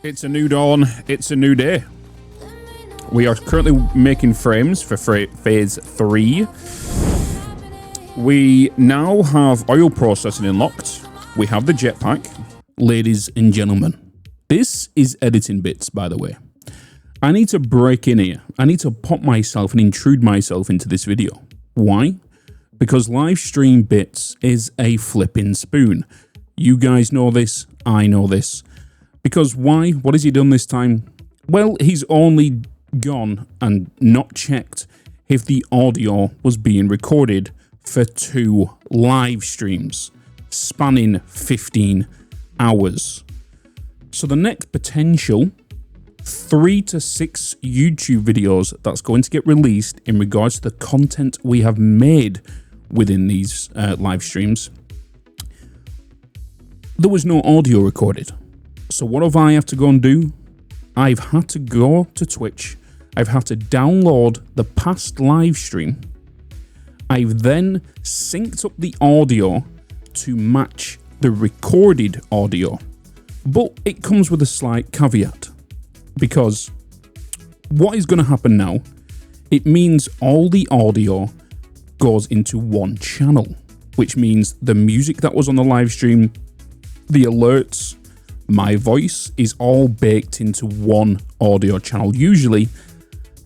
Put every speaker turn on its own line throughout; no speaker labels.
It's a new dawn, it's a new day. We are currently making frames for phase 3. We now have oil processing unlocked. We have the jetpack. Ladies and gentlemen, this is editing bits, by the way. I need to break in here. I need to pop myself and intrude myself into this video. Why? Because Livestream Bitz is a flipping spoon. You guys know this, I know this. Because why? What has he done this time? Well, he's only gone and not checked if the audio was being recorded for 2 live streams spanning 15 hours. So the next potential 3 to 6 YouTube videos that's going to get released in regards to the content we have made within these live streams, there was no audio recorded. So what have I have to go and do? I've had to go to Twitch. I've had to download the past live stream. I've then synced up the audio to match the recorded audio. But it comes with a slight caveat, because what is going to happen now, it means all the audio goes into one channel, which means the music that was on the live stream, the alerts, my voice is all baked into one audio channel. Usually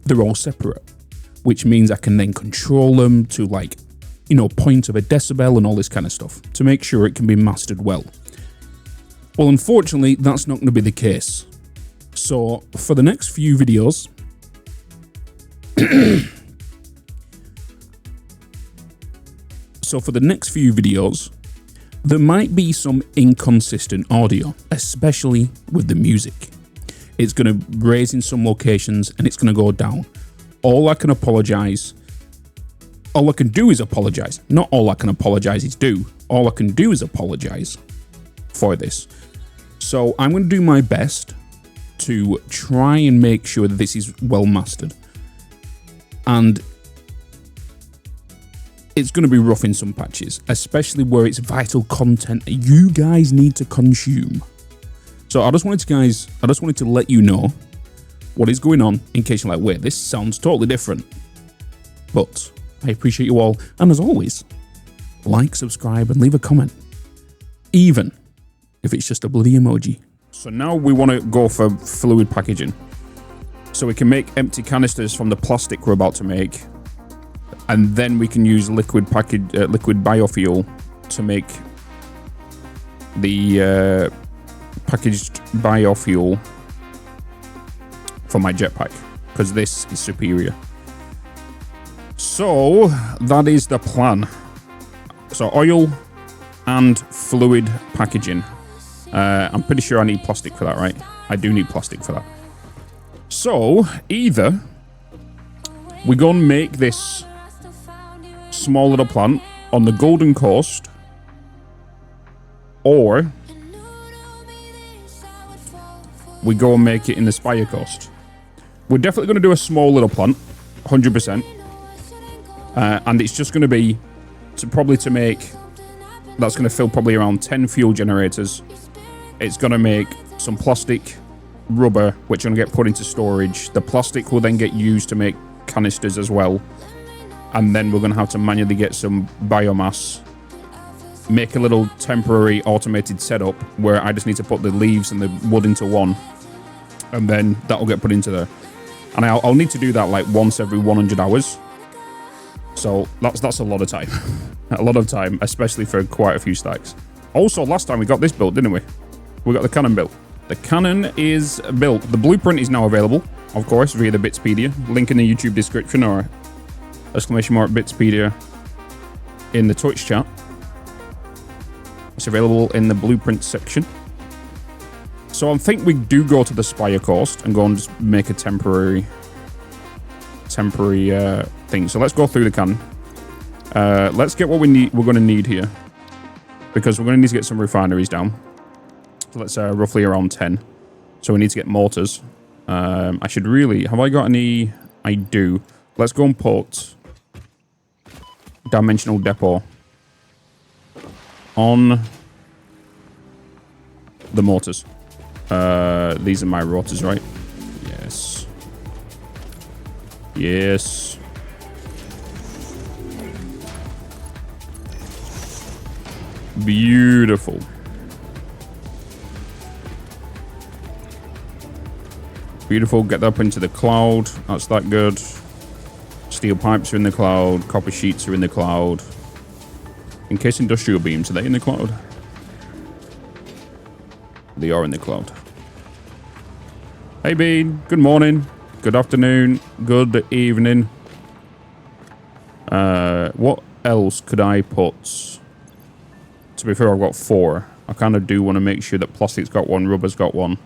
they're all separate, which means I can then control them to, like, you know, point of a decibel and all this kind of stuff to make sure it can be mastered well. Well, unfortunately, that's not going to be the case. So for the next few videos, there might be some inconsistent audio, especially with the music. It's going to raise in some locations and it's going to go down. All I can do is apologize. Not all I can apologize is do. All I can do is apologize for this. So I'm going to do my best to try and make sure that this is well mastered. And it's going to be rough in some patches, especially where it's vital content that you guys need to consume. So I just wanted to let you know what is going on in case you're like, wait, this sounds totally different. But I appreciate you all. And as always, like, subscribe, and leave a comment, even if it's just a bloody emoji. So now we want to go for fluid packaging. So we can make empty canisters from the plastic we're about to make. And then we can use liquid biofuel to make the packaged biofuel for my jetpack, because this is superior. So that is the plan. So oil and fluid packaging. I'm pretty sure I need plastic for that, right? I do need plastic for that. So either we go and make this small little plant on the Golden Coast, or we go and make it in the Spire Coast. We're definitely going to do a small little plant, 100%. And it's just going to be to make, that's going to fill probably around 10 fuel generators. It's going to make some plastic, rubber, which are going to get put into storage. The plastic will then get used to make canisters as well. And then we're going to have to manually get some biomass, make a little temporary automated setup where I just need to put the leaves and the wood into one. And then that will get put into there. And I'll need to do that like once every 100 hours. So that's a lot of time. A lot of time, especially for quite a few stacks. Also, last time we got this built, didn't we? We got the cannon built. The cannon is built. The blueprint is now available, of course, via the Bitspedia. Link in the YouTube description, or !Bitspedia in the Twitch chat. It's available in the blueprint section. So I think we do go to the Spire Coast and go and just make a temporary thing. So let's go through the cannon. Let's get what we're going to need here, because we're going to need to get some refineries down. So let's roughly around 10. So we need to get mortars. I should really, have I got any? I do. Let's go and put dimensional depot on the mortars. These are my rotors, right? Yes. Yes. Beautiful. Beautiful. Get that up into the cloud. That's that good. Steel pipes are in the cloud. Copper sheets are in the cloud. In case industrial beams, are they in the cloud? They are in the cloud. Hey, Bean. Good morning. Good afternoon. Good evening. What else could I put? To be fair, I've got 4. I kind of do want to make sure that plastic's got 1, rubber's got 1.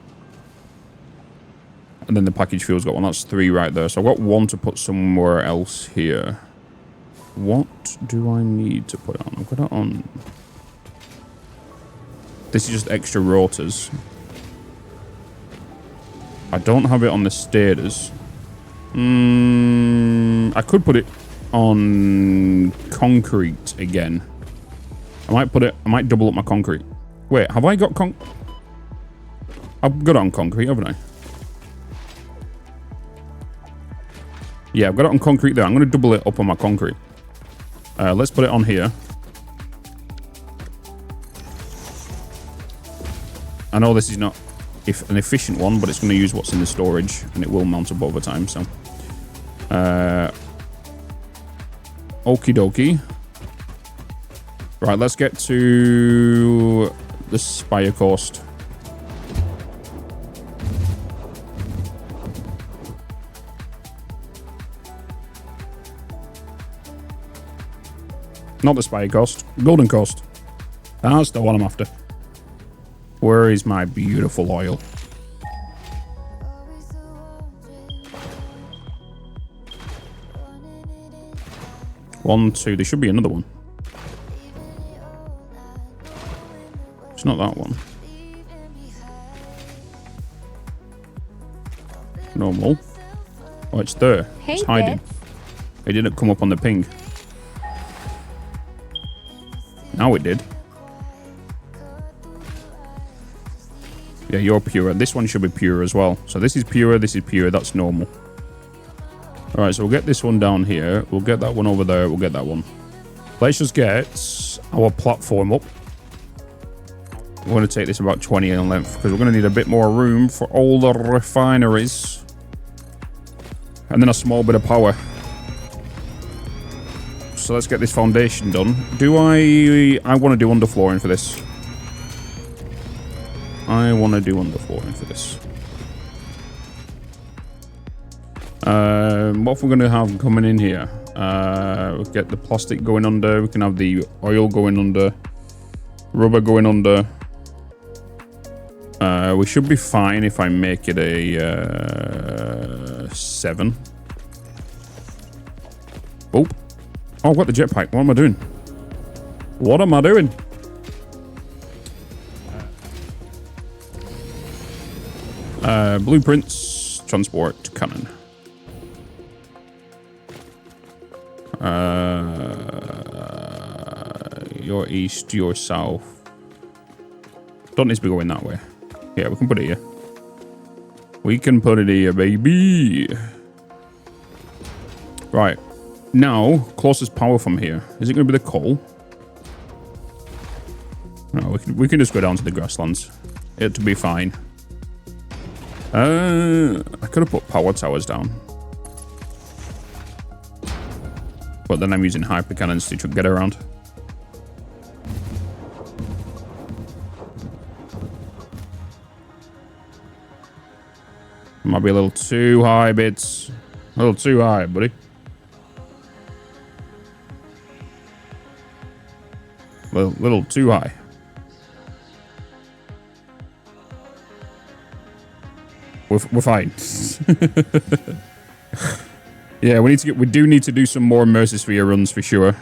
And then the package fuel's got 1. That's 3 right there. So I've got 1 to put somewhere else here. What do I need to put on? I've got it on. This is just extra rotors. I don't have it on the stators. I could put it on concrete again. I might double up my concrete. Wait, have I got I've got it on concrete, haven't I? Yeah, I've got it on concrete there. I'm going to double it up on my concrete. Let's put it on here. I know this is not an efficient one, but it's going to use what's in the storage, and it will mount up over time, so. Okie dokie. Right, let's get to the Spire Coast. Not the Spire Coast. Golden Coast. That's the one I'm after. Where is my beautiful oil? One, two. There should be another one. It's not that one. Normal. Oh, it's there.
Hey,
it's hiding. It didn't come up on the ping. Now it did. Yeah, you're pure. This one should be pure as well. So this is pure, this is pure, that's normal. Alright, so we'll get this one down here. We'll get that one over there. We'll get that one. Let's just get our platform up. We're going to take this about 20 in length because we're going to need a bit more room for all the refineries. And then a small bit of power. So let's get this foundation done. I want to do underflooring for this. I want to do underflooring for this. What if we're going to have coming in here? We'll get the plastic going under. We can have the oil going under. Rubber going under. We should be fine if I make it a 7. Oh. Oh, I've got the jetpack. What am I doing? What am I doing? Blueprints. Transport cannon. Your east, your south. Don't need to be going that way. Yeah, we can put it here. We can put it here, baby. Right. Now, closest power from here. Is it going to be the coal? No, we can just go down to the grasslands. It'll be fine. I could have put power towers down. But then I'm using hyper cannons to get around. Might be a little too high, Bitz. A little too high, buddy. Little too high. We're fine. Yeah, we do need to do some more Mercysphere runs for sure.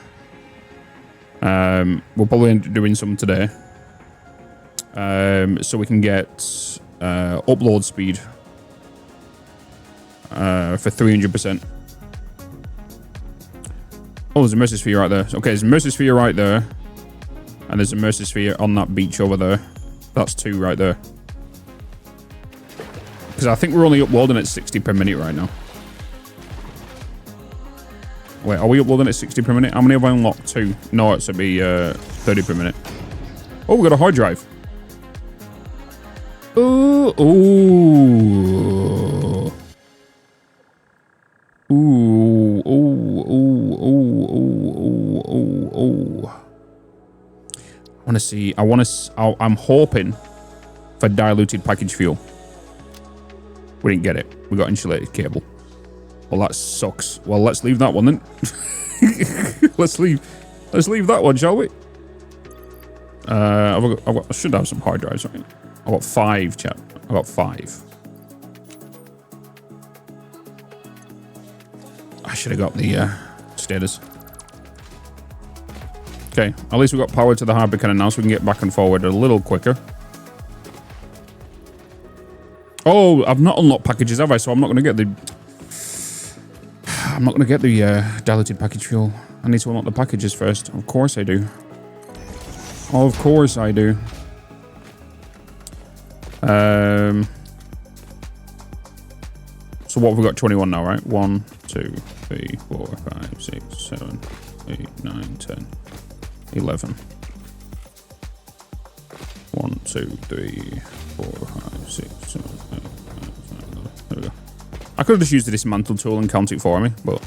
We'll probably end up doing some today. So we can get upload speed for 300%. Oh, there's a Mercysphere right there. Okay, there's a Mercysphere right there. And there's a Mercysphere on that beach over there. That's 2 right there. Because I think we're only uploading at 60 per minute right now. Wait, are we uploading at 60 per minute? How many have I unlocked? 2. No, it should be 30 per minute. Oh, we got a hard drive. Ooh, ooh. Ooh, ooh, ooh, ooh, ooh, ooh, ooh. I want to see. I'm hoping for diluted package fuel. We didn't get it. We got insulated cable. Well, that sucks. Well, let's leave that one then. let's leave that one, shall we? I should have some hard drives, right? I got 5, chat. I got 5. I should have got the status. Okay, at least we got power to the hard cannon now, so we can get back and forward a little quicker. Oh, I've not unlocked packages, have I? So I'm not going to get the... I'm not going to get the diluted package fuel. I need to unlock the packages first. Of course I do. Of course I do. So what have we got? 21 now, right? 1, 2, 3, 4, 5, 6, 7, 8, 9, 10, 11. 1, 2, 3, 4, 5, 6, 7, 8, 9, 10, 11. There we go. I could have just used the dismantle tool and count it for me, but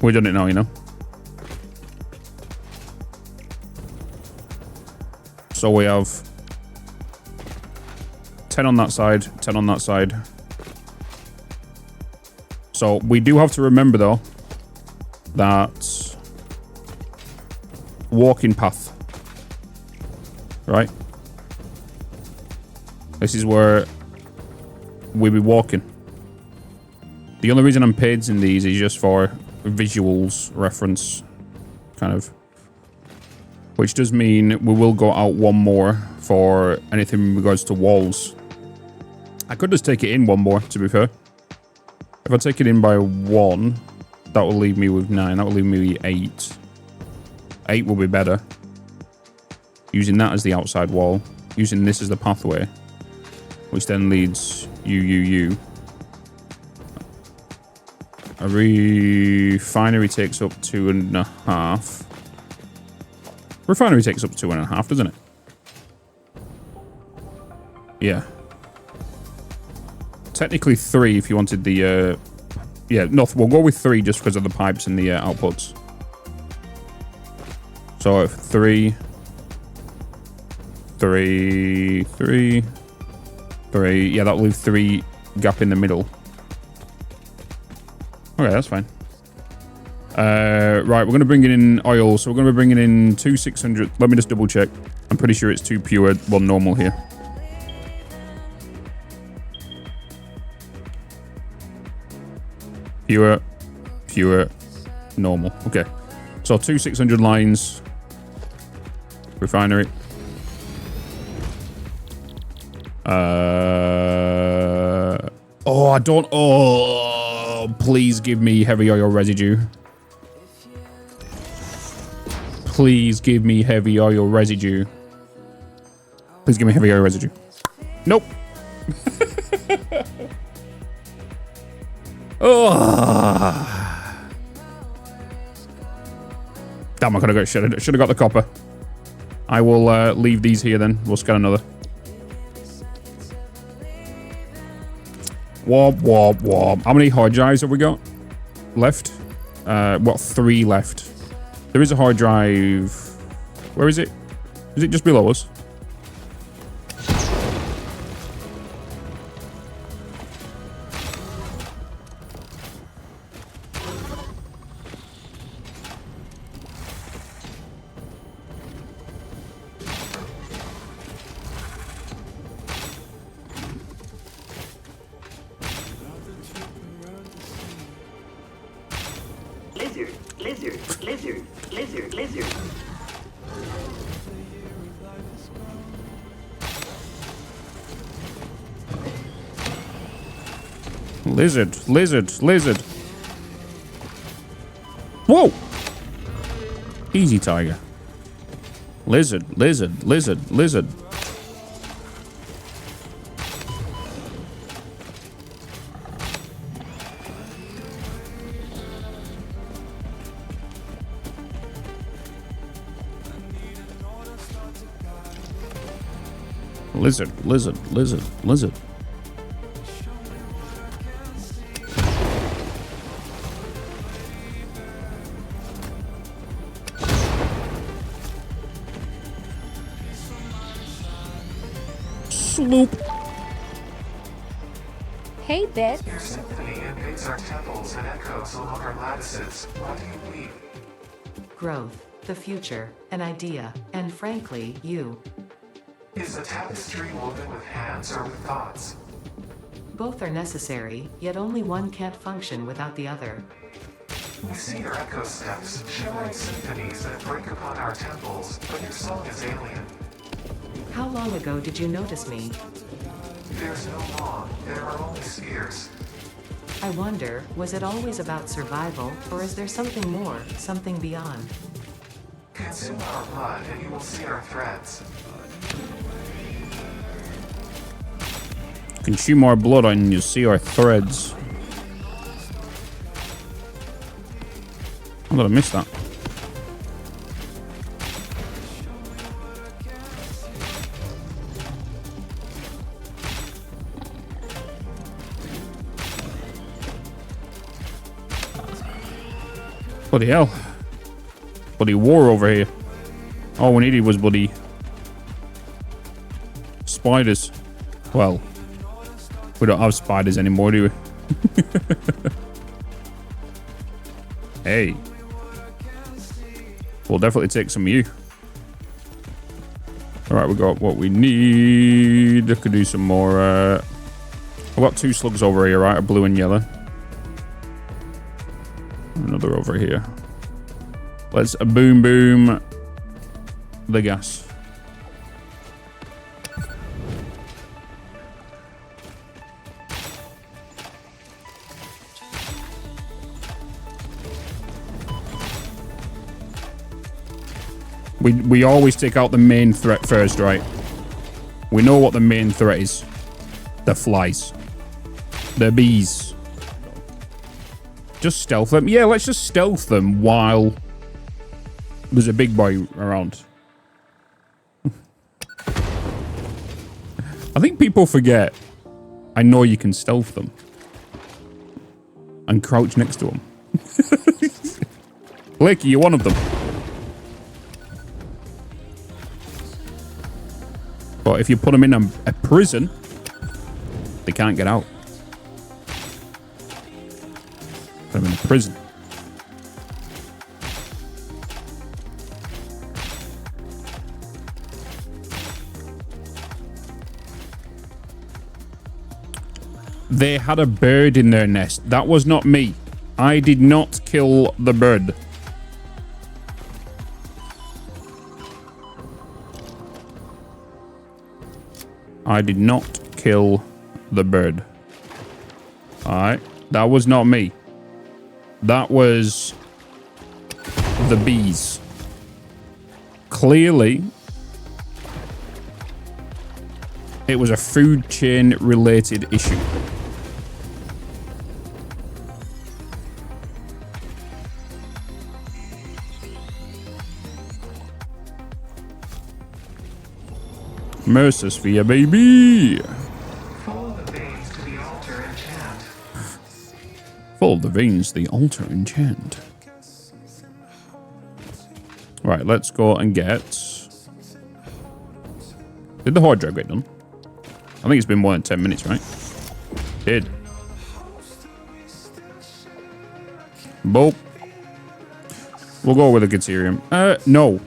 we've done it now, you know. So we have 10 on that side, 10 on that side. So we do have to remember, though, that walking path, right? This is where we'll be walking. The only reason I'm paging these is just for visuals reference, kind of. Which does mean we will go out one more for anything in regards to walls. I could just take it in one more, to be fair. If I take it in by 1, that will leave me with 9. That will leave me with 8. 8 will be better. Using that as the outside wall. Using this as the pathway. Which then leads you. A refinery takes up 2.5. Refinery takes up 2.5, doesn't it? Yeah. Technically 3 if you wanted the... yeah, no, we'll go with 3 just because of the pipes and the outputs. So 3... 3... 3... 3... Yeah, that'll leave 3 gap in the middle. Okay, that's fine. Right, we're going to bring in oil. So we're going to be bringing in 2 600. Let me just double check. I'm pretty sure it's 2 pure, 1 normal here. Pure, normal. Okay. So 2 600 lines. Refinery. Oh, I don't... Oh, please give me heavy oil residue. Please give me heavy oil residue. Please give me heavy oil residue. Nope. Oh. Damn, I could have got shit. Should have got the copper. I will leave these here then. We'll scan another. Wob, wob, wob. How many hard drives have we got left? What, 3 left? There is a hard drive. Where is it? Is it just below us? Lizard. Whoa! Easy, tiger. Lizard. Lizard, lizard, lizard, lizard. Sloop.
Hey, Bitz.
Your symphony invades our temples and echoes along our lattices. Why do you weep?
Growth, the future, an idea, and frankly, you.
Is a tapestry woven with hands or with thoughts?
Both are necessary, yet only one can't function without the other.
We see your echo steps, shimmering symphonies that break upon our temples, but your song is alien.
How long ago did you notice me?
There's no law, there are only spheres.
I wonder, was it always about survival, or is there something more, something beyond?
Consume our blood and you will see our threads.
Consume our blood and you see our threads. I'm gonna miss that. Bloody hell. Bloody war over here. All we needed was bloody spiders. Well, we don't have spiders anymore, do we? Hey. We'll definitely take some of you. Alright, we got what we need. I could do some more. I've got 2 slugs over here, right? A blue and yellow. Another over here. Let's boom boom the gas. We always take out the main threat first, right? We know what the main threat is. The flies. The bees. Just stealth them. Yeah, let's just stealth them while there's a big boy around. I think people forget. I know you can stealth them. And crouch next to them. Blakey, you're one of them. But if you put them in a prison, they can't get out. Put them in a prison. They had a bird in their nest. That was not me. I did not kill the bird. I did not kill the bird. Alright. That was not me. That was the bees. Clearly, it was a food chain related issue. Mercersphere, baby!
Follow the veins to the altar and chant.
Follow the veins to the altar and chant. Right, let's go and get... Did the hard drive get done? I think it's been more than 10 minutes, right? Did. Boop. We'll go with the Deuterium. No.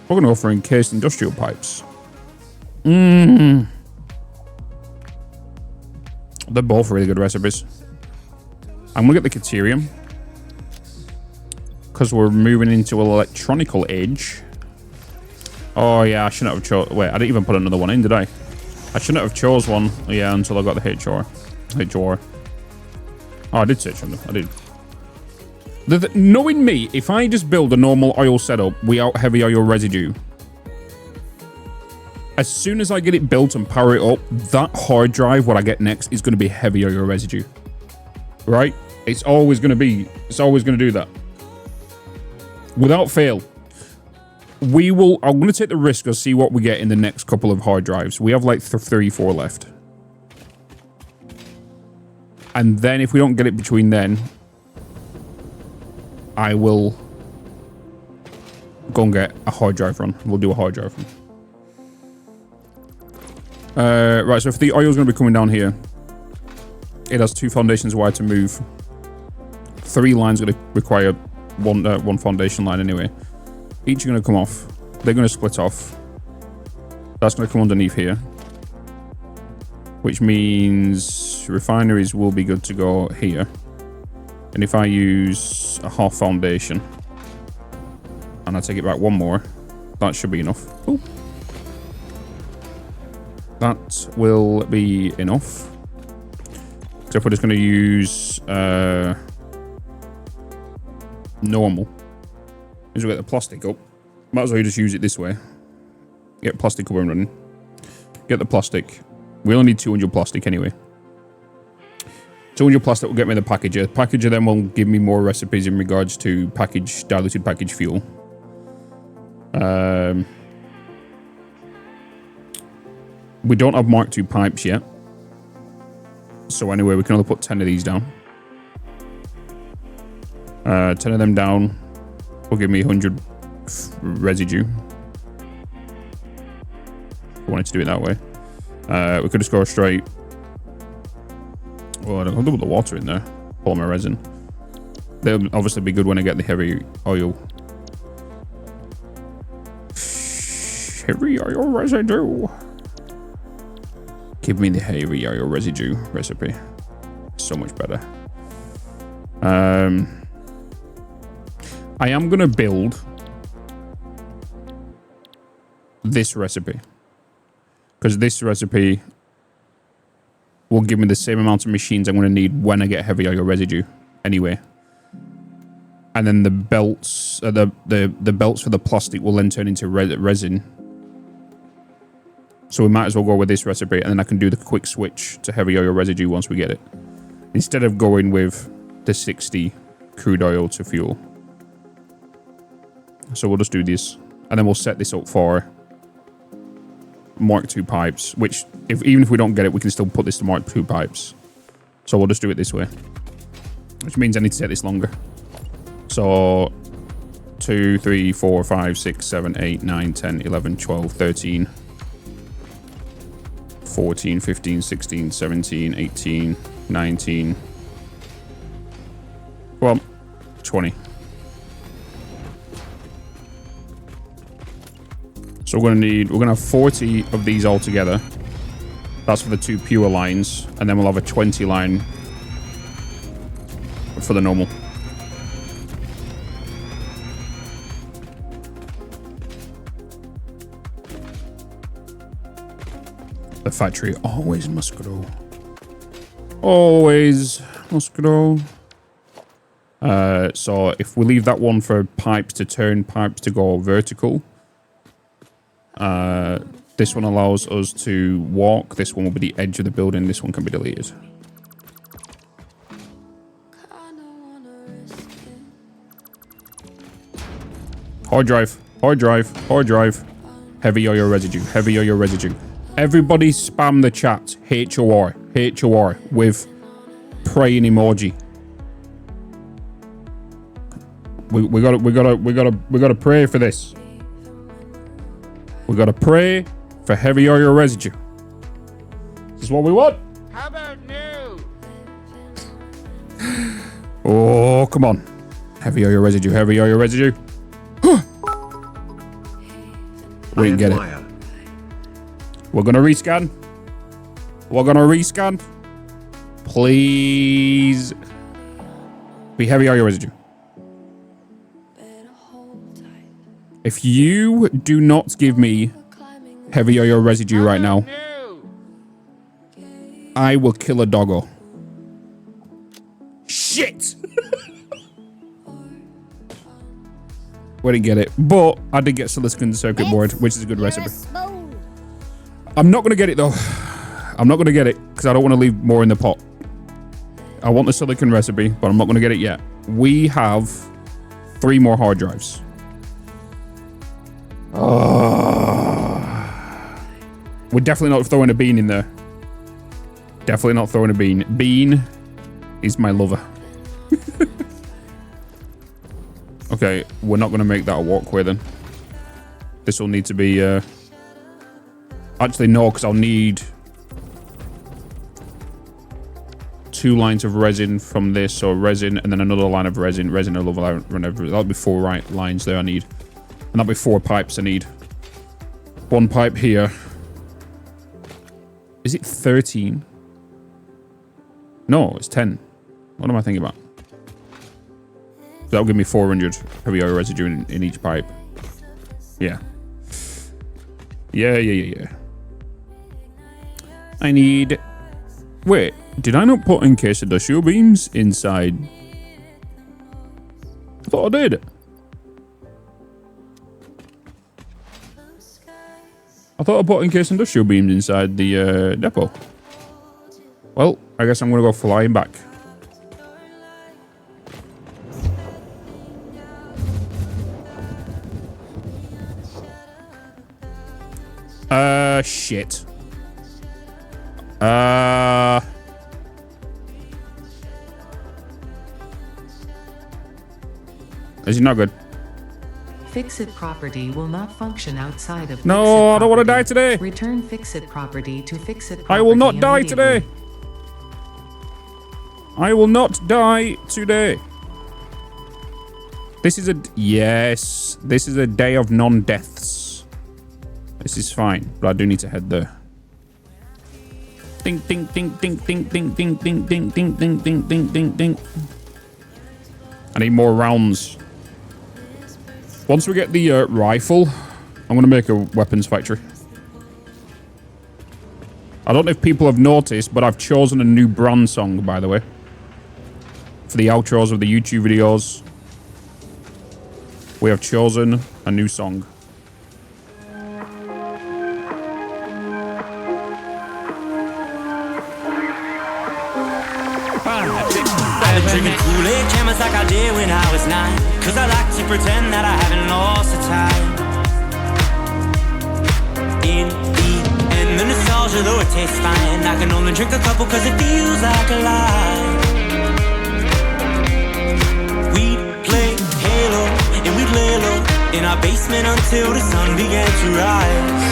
We're gonna go for encased industrial pipes. They're both really good recipes. I'm gonna get the Deuterium because we're moving into an electronical age. Oh yeah, I shouldn't have chose. Wait, I didn't even put another one in, did I? I shouldn't have chose one. Yeah, until I got the HR. Oh, I did search on them. I did. Knowing me, if I just build a normal oil setup without heavy oil residue, as soon as I get it built and power it up, that hard drive, what I get next, is going to be heavy oil residue. Right? It's always going to do that. Without fail. we will... I'm going to take the risk of see what we get in the next couple of hard drives. We have like 34 left. And then if we don't get it between then, I will go and get a hard drive run. We'll do a hard drive run. Right, so if the oil's going to be coming down here, it has 2 foundations wide to move. 3 lines going to require one foundation line anyway. Each are going to come off. They're going to split off. That's going to come underneath here. Which means refineries will be good to go here. And if I use a half foundation and I take it back 1 more, that should be enough. Ooh. That will be enough. So if we're just going to use normal, as we get the plastic up, might as well just use it this way. Get plastic up and running. Get the plastic. We only need 200 plastic anyway. 200 plastic will get me the packager. Packager then will give me more recipes in regards to diluted package fuel. We don't have Mark II pipes yet. So anyway, we can only put 10 of these down. 10 of them down will give me 100 residue. If I wanted to do it that way. We could just go straight. Well, I'll double the water in there. Polymer resin. They'll obviously be good when I get the heavy oil. Heavy oil residue. Give me the heavy oil residue recipe. So much better. I am going to build this recipe. Because this recipe will give me the same amount of machines I'm going to need when I get heavy oil residue anyway. And then the belts, the belts for the plastic will then turn into resin. So we might as well go with this recipe, and then I can do the quick switch to heavy oil residue once we get it. Instead of going with the 60 crude oil to fuel. So we'll just do this, and then we'll set this up for Mark II pipes, which even if we don't get it, we can still put this to Mark II pipes. So we'll just do it this way, which means I need to set this longer. So 2, 3, 4, 5, 6, 7, 8, 9, 10, 11, 12, 13, 14, 15, 16, 17, 18, 19, well, 20. So we're gonna have 40 of these all together. That's for the 2 pure lines, and then we'll have a 20 line for the normal. The factory always must grow. Always must grow. So if we leave that one for pipes to turn, pipes to go vertical. This one allows us to walk. This one will be the edge of the building. This one can be deleted. Hard drive, hard drive, hard drive. Heavy oil residue, heavy oil residue. Everybody spam the chat. HOR, HOR with praying emoji. We gotta pray for this. We gotta pray for heavy oil residue. This is what we want.
How about new?
Oh, come on. Heavy oil residue, heavy oil residue. We didn't get it. We're gonna rescan. We're gonna rescan. Please be heavy oil residue. If you do not give me heavy oil residue right now, I will kill a doggo. Shit! We didn't get it, but I did get silicon circuit board, which is a good recipe. I'm not going to get it though. I'm not going to get it because I don't want to leave more in the pot. I want the silicon recipe, but I'm not going to get it yet. We have 3 more hard drives. We're definitely not throwing a bean in there. Definitely not throwing a bean. Bean is my lover. Okay, we're not going to make that a walkway then. This will need to be... Actually, no, because I'll need 2 lines of resin from this. So resin and then another line of resin. Resin will run over. That'll be 4 lines there I need. And that'll be 4 pipes I need. 1 pipe here. Is it 13? No, it's 10. What am I thinking about? That'll give me 400 heavy oil residue in each pipe. Yeah. Yeah. I need... Wait, did I not put industrial beams inside? I thought I did. I thought I put industrial beams inside the depot. Well, I guess I'm going to go flying back. Shit. Is he not good?
Fix-it property will not function outside of
No, I don't want to die today.
Return fix-it property to fix-it property.
I will not die today. I will not die today. This is a... Yes. This is a day of non-deaths. This is fine, but I do need to head there. Ding, ding, ding, ding, ding, ding, ding, ding, ding, ding, ding, ding, ding, ding, ding. I need more rounds. Once we get the rifle, I'm going to make a weapons factory. I don't know if people have noticed, but I've chosen a new brand song, by the way. For the outros of the YouTube videos. We have chosen a new song.
I've been drinking Kool-Aid cameras like I did when I was 9. Cause I like to pretend that I haven't lost the time. In the end, the nostalgia, though it tastes fine, I can only drink a couple cause it feels like a lie. We'd play Halo and we'd lay low in our basement until the sun began to rise.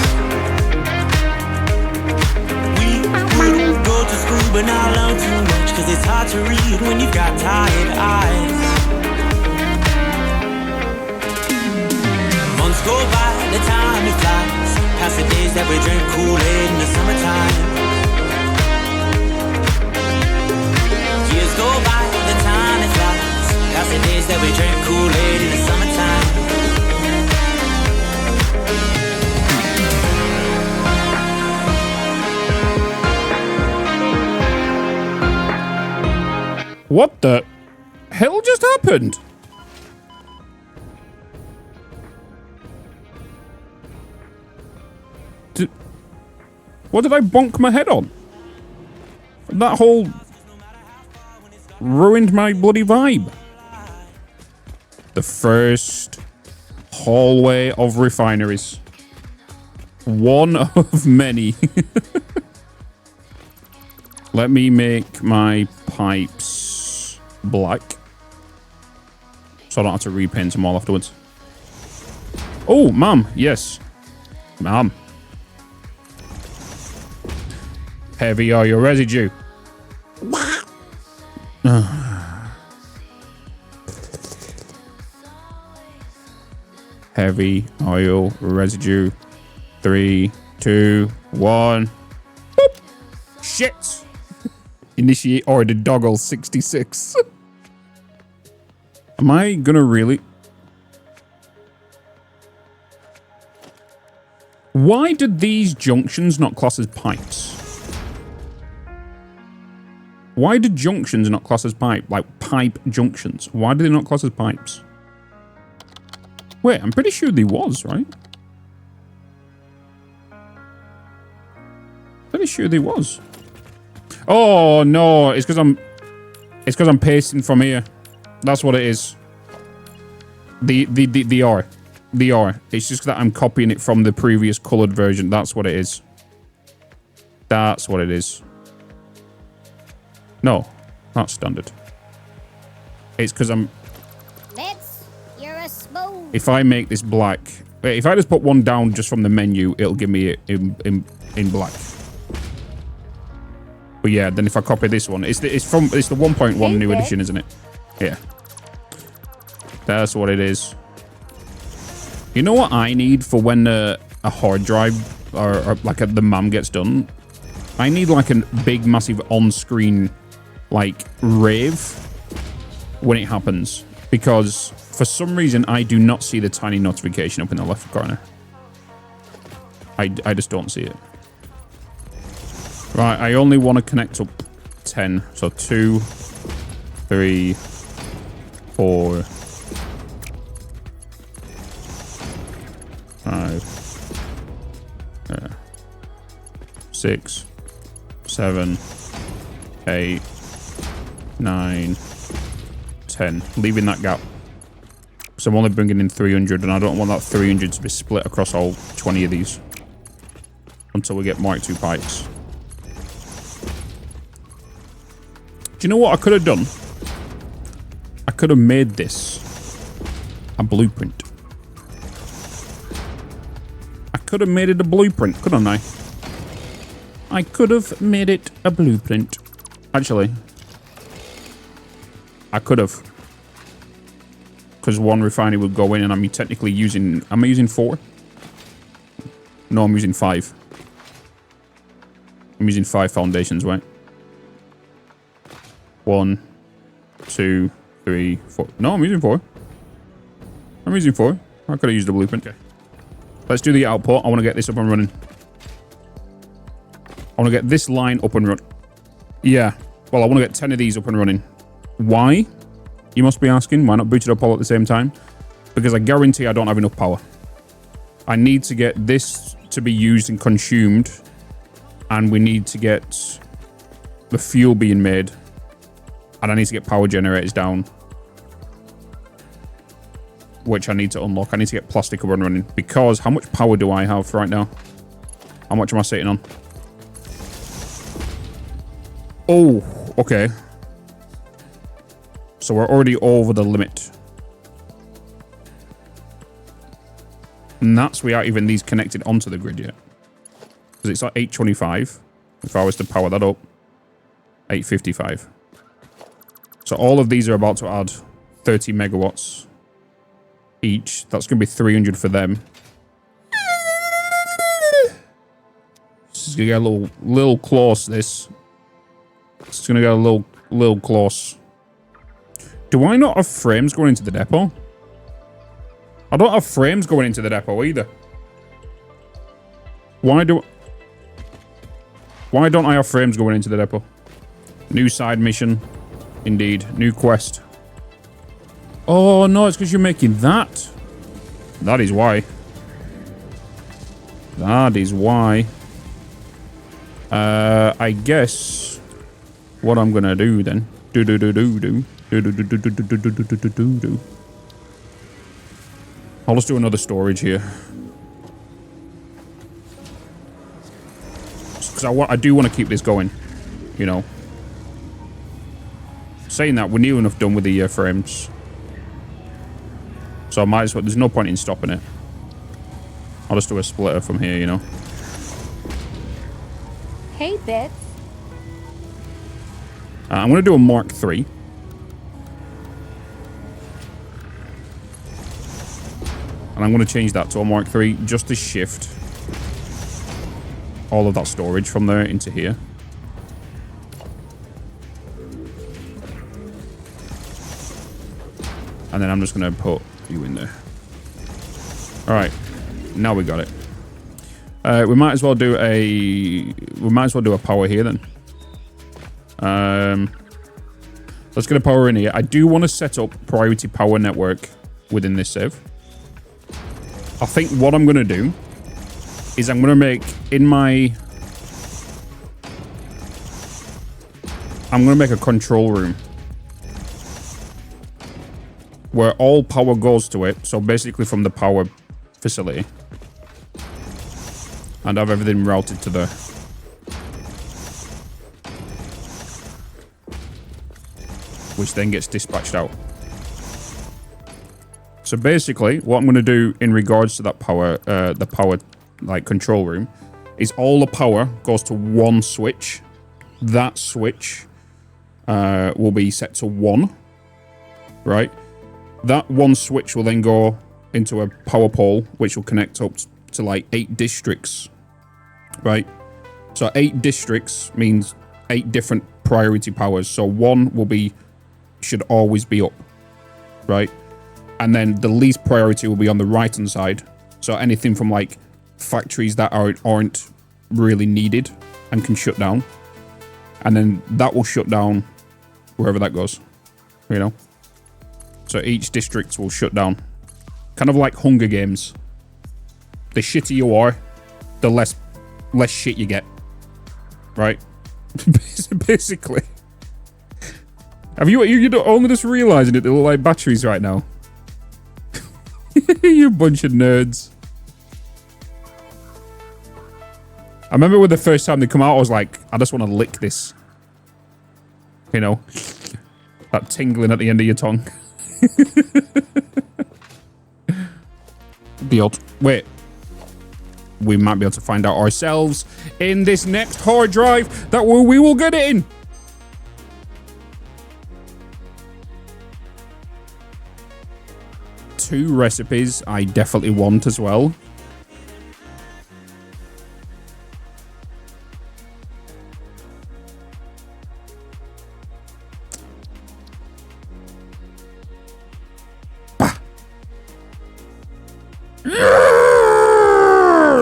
Go to school but not learn too much, cause it's hard to read when you've got tired eyes. Months go by, the time it flies, past the days that we drink Kool-Aid in the summertime. Years go by, the time it flies, past the days that we drink Kool-Aid in the summertime.
What the hell just happened? What did I bonk my head on? That whole ruined my bloody vibe. The first hallway of refineries. One of many. Let me make my pipes black, so I don't have to repaint them all afterwards. Oh, ma'am, yes. Ma'am. Heavy oil residue. Heavy oil residue. 3, 2, 1. Boop. Shit. Initiate ordered doggo 66. Am I gonna really? Why did these junctions not class as pipes? Why did junctions not class as pipe? Like pipe junctions. Why did they not class as pipes? Wait, I'm pretty sure they was, right? Pretty sure they was. Oh no, it's because I'm pasting from here. That's what it is. The R. They are. It's just that I'm copying it from the previous colored version. That's what it is. That's what it is. No, not standard. It's because I'm...
Bitz, you're a smooth.
If I make this black... If I just put one down just from the menu, it'll give me it in black. But yeah, then if I copy this one... It's the 1.1 new edition, isn't it? Yeah. That's what it is. You know what I need for when a hard drive or like the MAM gets done? I need like a big, massive on-screen like rave when it happens, because for some reason I do not see the tiny notification up in the left corner. I just don't see it. Right, I only want to connect up 10. So 2, 3, 4, 5, 6, 7, 8, 9, 10. Leaving that gap. Because I'm only bringing in 300 and I don't want that 300 to be split across all 20 of these. Until we get Mark II pipes. Do you know what I could have done? I could have made this a blueprint. I could have made it a blueprint, couldn't I? I could have made it a blueprint. Actually, I could have. Because one refinery would go in and I'm technically using... Am I using 4? No, I'm using 5. I'm using 5 foundations, right? 1, 2, 3, 4. No, I'm using 4. I'm using 4. I could have used a blueprint. Okay. Let's do the output. I want to get this up and running. I want to get this line up and running. Yeah. Well, I want to get 10 of these up and running. Why? You must be asking. Why not boot it up all at the same time? Because I guarantee I don't have enough power. I need to get this to be used and consumed. And we need to get the fuel being made. And I need to get power generators down. Which I need to unlock. I need to get plastic up and running. Because how much power do I have right now? How much am I sitting on? Oh, okay. So we're already over the limit. And that's without even these connected onto the grid yet. Because it's like 825. If I was to power that up. 855. So all of these are about to add 30 megawatts each. That's going to be 300 for them. This is going to get a little close, this. It's going to get a little close. Do I not have frames going into the depot? I don't have frames going into the depot either. Why don't I have frames going into the depot? New side mission. Indeed. New quest. Oh, no, it's because you're making that. That is why. That is why. I guess what I'm going to do then. I'll just do another storage here. Because I do want to keep this going. You know. Saying that, we're near enough done with the frames. So I might as well... There's no point in stopping it. I'll just do a splitter from here, you know.
Hey, Bitz.
I'm going to do a Mark III. And I'm going to change that to a Mark III just to shift all of that storage from there into here. And then I'm just going to put you in there. All right. Now we got it. We might as well do a power here then. Let's get a power in here. I do want to set up priority power network within this save. I think what I'm going to do is I'm going to make I'm going to make a control room where all power goes to it. So basically from the power facility and have everything routed to there. Which then gets dispatched out. So basically, what I'm going to do in regards to that power, the power like control room, is all the power goes to one switch. That switch will be set to 1, right? That one switch will then go into a power pole, which will connect up to like 8 districts, right? So 8 districts means 8 different priority powers. So 1 will be, should always be up, right? And then the least priority will be on the right hand side. So anything from like factories that aren't really needed and can shut down. And then that will shut down wherever that goes, you know? So each district will shut down. Kind of like Hunger Games. The shitter you are, the less shit you get, right? Basically. Have you're only just realizing it, they look like batteries right now. You bunch of nerds. I remember when the first time they come out, I was like, I just want to lick this. You know, that tingling at the end of your tongue. Wait. We might be able to find out ourselves in this next hard drive that we will get it in. Two recipes I definitely want as well.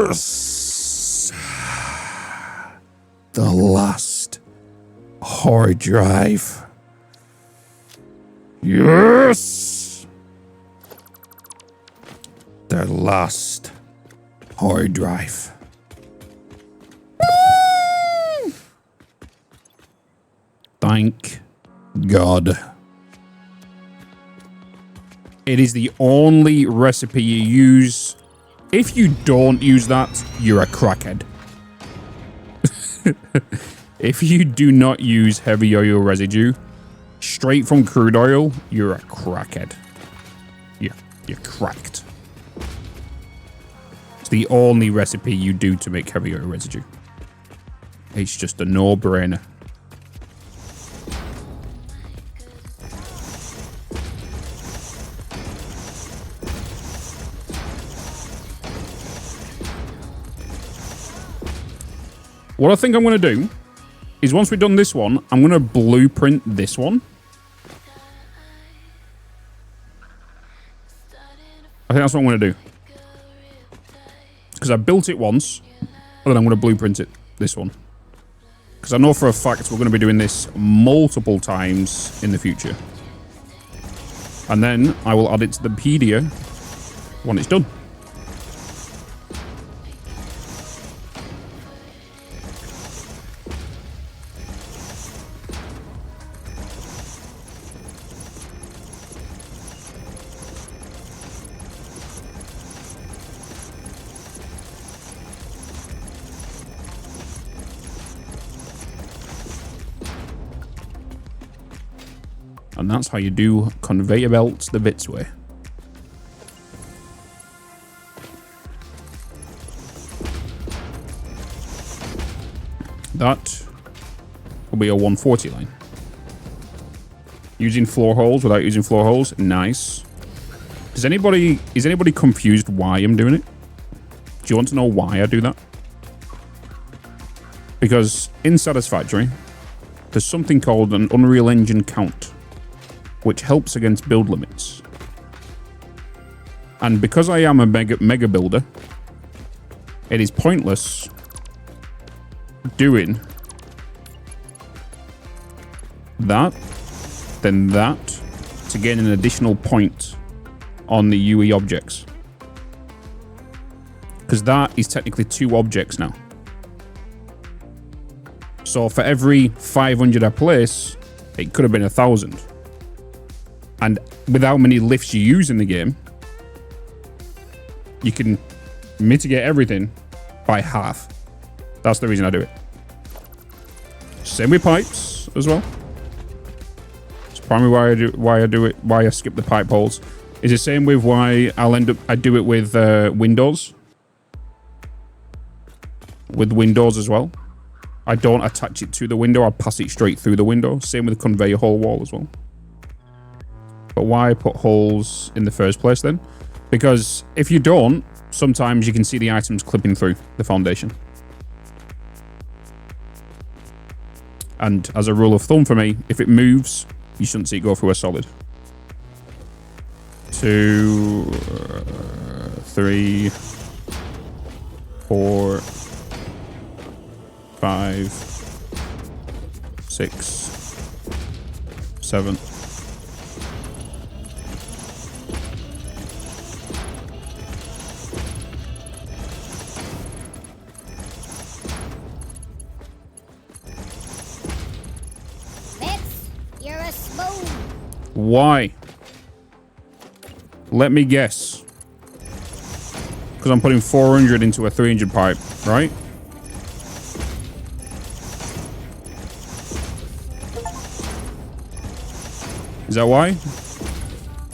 Yes! The last hard drive. Yes! The last hard drive. Thank God. It is the only recipe you use. If you don't use that, you're a crackhead. If you do not use heavy oil residue straight from crude oil, you're a crackhead. Yeah, you're cracked. It's the only recipe you do to make heavy oil residue. It's just a no-brainer. What I think I'm going to do is once we've done this one, I'm going to blueprint this one. I think that's what I'm going to do. Because I built it once, and then I'm going to blueprint it, this one. Because I know for a fact we're going to be doing this multiple times in the future. And then I will add it to the pedia when it's done. And that's how you do conveyor belts the Bitz way. That will be a 140 line. Using floor holes without using floor holes, nice. Is anybody confused why I'm doing it? Do you want to know why I do that? Because in Satisfactory, there's something called an Unreal Engine count, which helps against build limits. And because I am a mega builder, it is pointless doing that, then that, to gain an additional point on the UE objects. Because that is technically 2 objects now. So for every 500 I place, it could have been 1,000. And with how many lifts you use in the game, you can mitigate everything by half. That's the reason I do it. Same with pipes as well. It's primarily why I skip the pipe holes. It's the same with why I do it with windows. With windows as well. I don't attach it to the window. I pass it straight through the window. Same with the conveyor hole wall as well. But why put holes in the first place then? Because if you don't, sometimes you can see the items clipping through the foundation. And as a rule of thumb for me, if it moves, you shouldn't see it go through a solid. 2, 3, 4, 5, 6, 7.
Bitz, you're a smooth.
Why? Let me guess. Because I'm putting 400 into a 300 pipe, right? Is that why?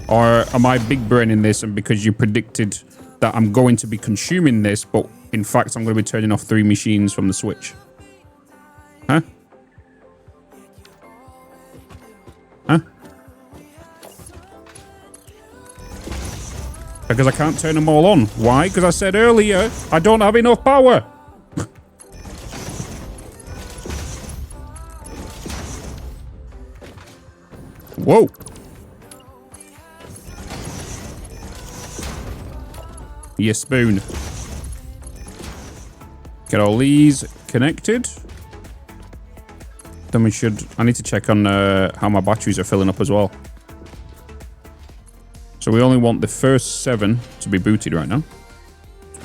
Or am I big braining this and because you predicted that I'm going to be consuming this, but in fact I'm going to be turning off 3 machines from the switch? Huh? Huh? Because I can't turn them all on. Why? Because I said earlier I don't have enough power. Whoa. Yes, spoon. Get all these connected. Then we should... I need to check on how my batteries are filling up as well. So we only want the first 7 to be booted right now.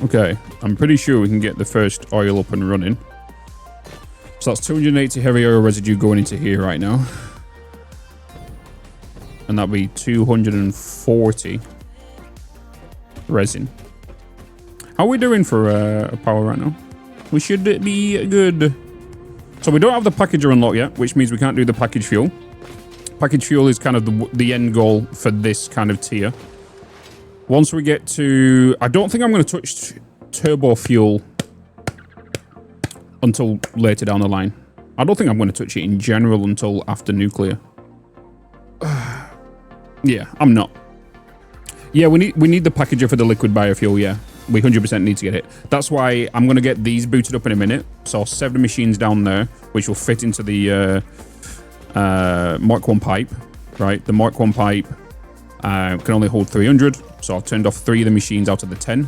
Okay, I'm pretty sure we can get the first oil up and running. So that's 280 heavy oil residue going into here right now. And that'll be 240 resin. How are we doing for power right now? We should be good. So we don't have the packager unlocked yet, which means we can't do the package fuel. Package fuel is kind of the end goal for this kind of tier. Once we get to... I don't think I'm going to touch turbo fuel until later down the line. I don't think I'm going to touch it in general until after nuclear. Yeah, I'm not. Yeah, we need the packager for the liquid biofuel, yeah. We 100% need to get it. That's why I'm going to get these booted up in a minute. So 7 machines down there, which will fit into the Mark 1 pipe, right? The Mark 1 pipe can only hold 300. So I've turned off 3 of the machines out of the 10,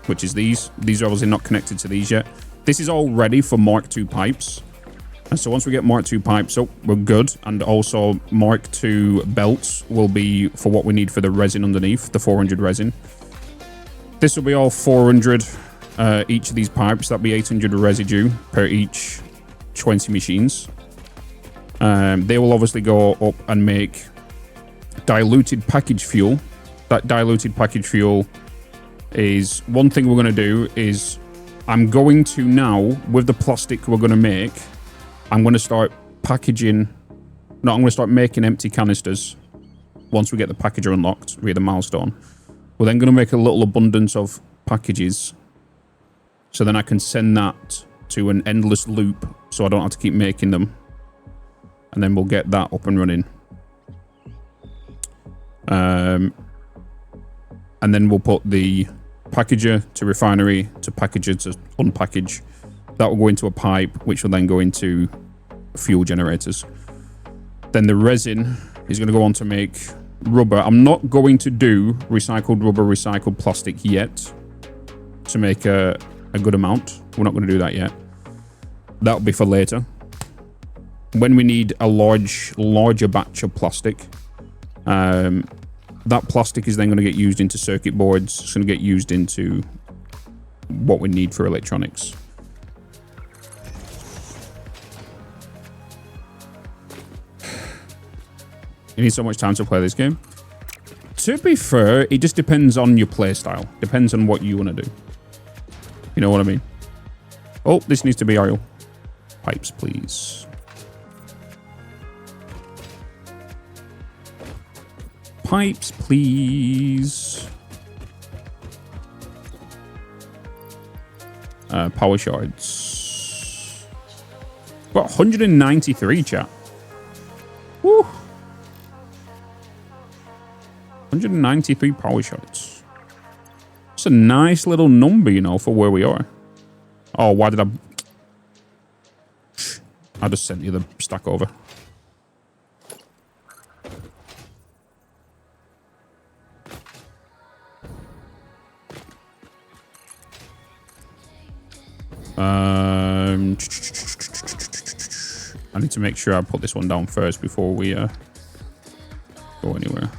which is these. These are obviously not connected to these yet. This is all ready for Mark 2 pipes. And so once we get Mark 2 pipes up, we're good. And also Mark 2 belts will be for what we need for the resin underneath, the 400 resin. This will be all 400 each of these pipes. That'll be 800 residue per each 20 machines. They will obviously go up and make diluted package fuel. That diluted package fuel is one thing we're going to do is I'm going to now, with the plastic we're going to make, I'm going to start packaging... No, I'm going to start making empty canisters once we get the packager unlocked via the milestone. We're then going to make a little abundance of packages so then I can send that to an endless loop so I don't have to keep making them. And then we'll get that up and running. And then we'll put the packager to refinery to packager to unpackage. That will go into a pipe, which will then go into fuel generators. Then the resin is going to go on to make rubber. I'm not going to do recycled rubber, recycled plastic yet to make a good amount. We're not going to do that yet. That'll be for later. When we need a larger batch of plastic, that plastic is then going to get used into circuit boards. It's going to get used into what we need for electronics. You need so much time to play this game. To be fair, it just depends on your play style. Depends on what you want to do. You know what I mean? Oh, this needs to be oil. Pipes, please. Pipes, please. Power shards. Got 193, chat. Woo. 193 power shards. It's a nice little number, you know, for where we are. Oh, why did I just sent you the stack over. I need to make sure I put this one down first before we go anywhere.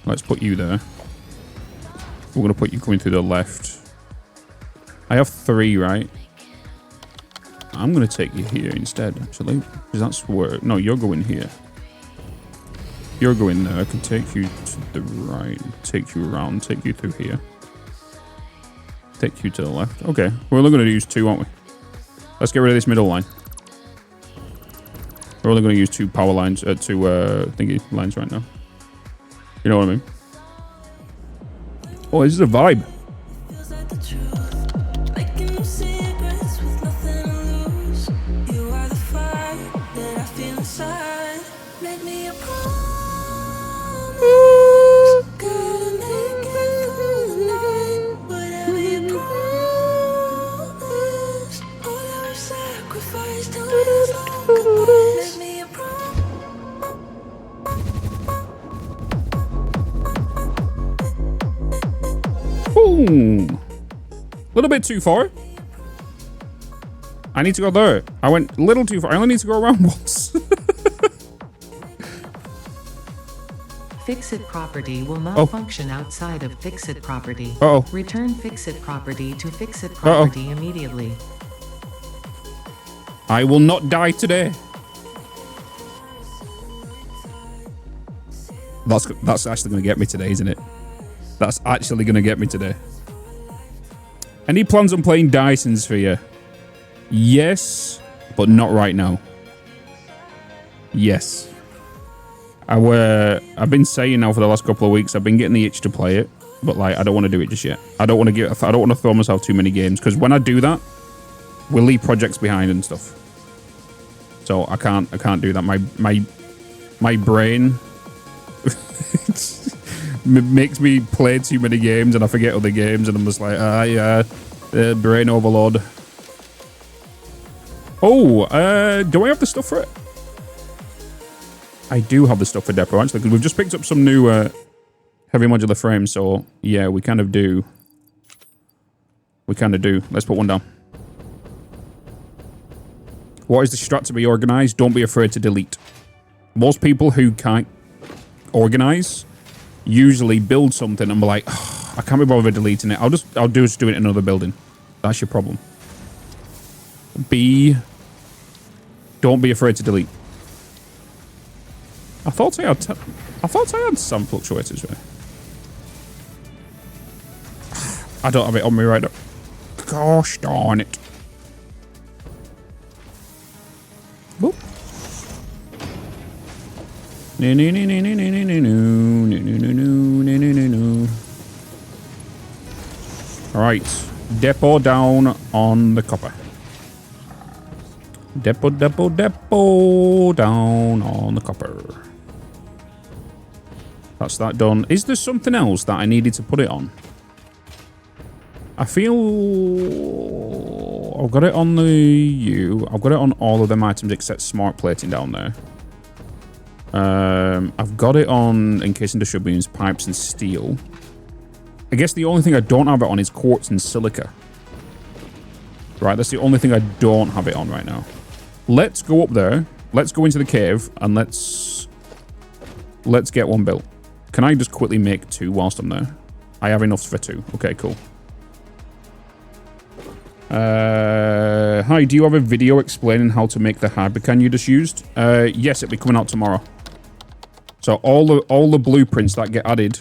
Let's put you there. We're going to put you coming through the left. I have 3, right? I'm going to take you here instead, actually. Because that's where... No, you're going here. You're going there. I can take you to the right. Take you around. Take you through here. Take you to the left. Okay. We're only going to use 2, aren't we? Let's get rid of this middle line. We're only going to use 2 power lines, 2 thingy lines right now. You know what I mean? Oh, this is a vibe. A little bit too far. I need to go there. I went a little too far. I only need to go around once.
Fixit property will not function outside of Fixit property. Return Fixit property to Fixit property immediately.
I will not die today. That's actually going to get me today, isn't it? That's actually going to get me today. Any plans on playing Dyson Sphere? Yes, but not right now. Yes. I've been saying now for the last couple of weeks, I've been getting the itch to play it, but like I don't want to do it just yet. I don't want to throw myself too many games, because when I do that, we'll leave projects behind and stuff. So I can't do that. My brain makes me play too many games and I forget other games and I'm just like, yeah, brain overload. Oh, do I have the stuff for it? I do have the stuff for Depot, actually, because we've just picked up some new heavy modular frames, so yeah, we kind of do. Let's put one down. What is the strat to be organized? Don't be afraid to delete. Most people who can't organize usually build something and be like, oh, I can't be bothered deleting it. I'll just do it in another building. That's your problem. Don't be afraid to delete. I thought I had some fluctuators there. I don't have it on me right now. Gosh darn it. Boop. Alright. Depot down on the copper. Depot down on the copper. That's that done. Is there something else that I needed to put it on? I feel I've got it on the U. I've got it on all of them items except smart plating down there. I've got it on encased industrial beams, pipes, and steel. I guess the only thing I don't have it on is quartz and silica. Right, that's the only thing I don't have it on right now. Let's go up there. Let's go into the cave and let's get one built. Can I just quickly make 2 whilst I'm there? I have enough for 2. Okay, cool. Hi, do you have a video explaining how to make the hybrid can you just used? Yes, it'll be coming out tomorrow. So all the blueprints that get added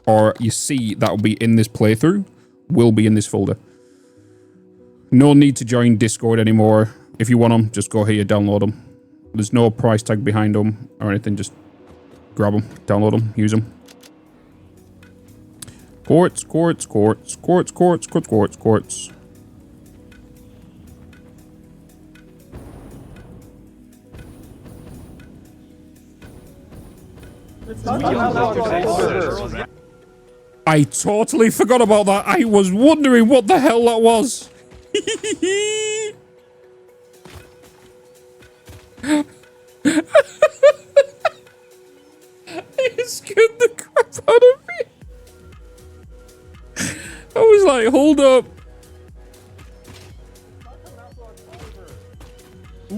or you see that will be in this playthrough will be in this folder. No need to join Discord anymore. If you want them, just go here, download them. There's no price tag behind them or anything. Just grab them, download them, use them. Quartz, quartz, quartz, quartz, quartz, quartz, quartz, quartz. I totally forgot about that. I was wondering what the hell that was. It scared the crap out of me. I was like, hold up.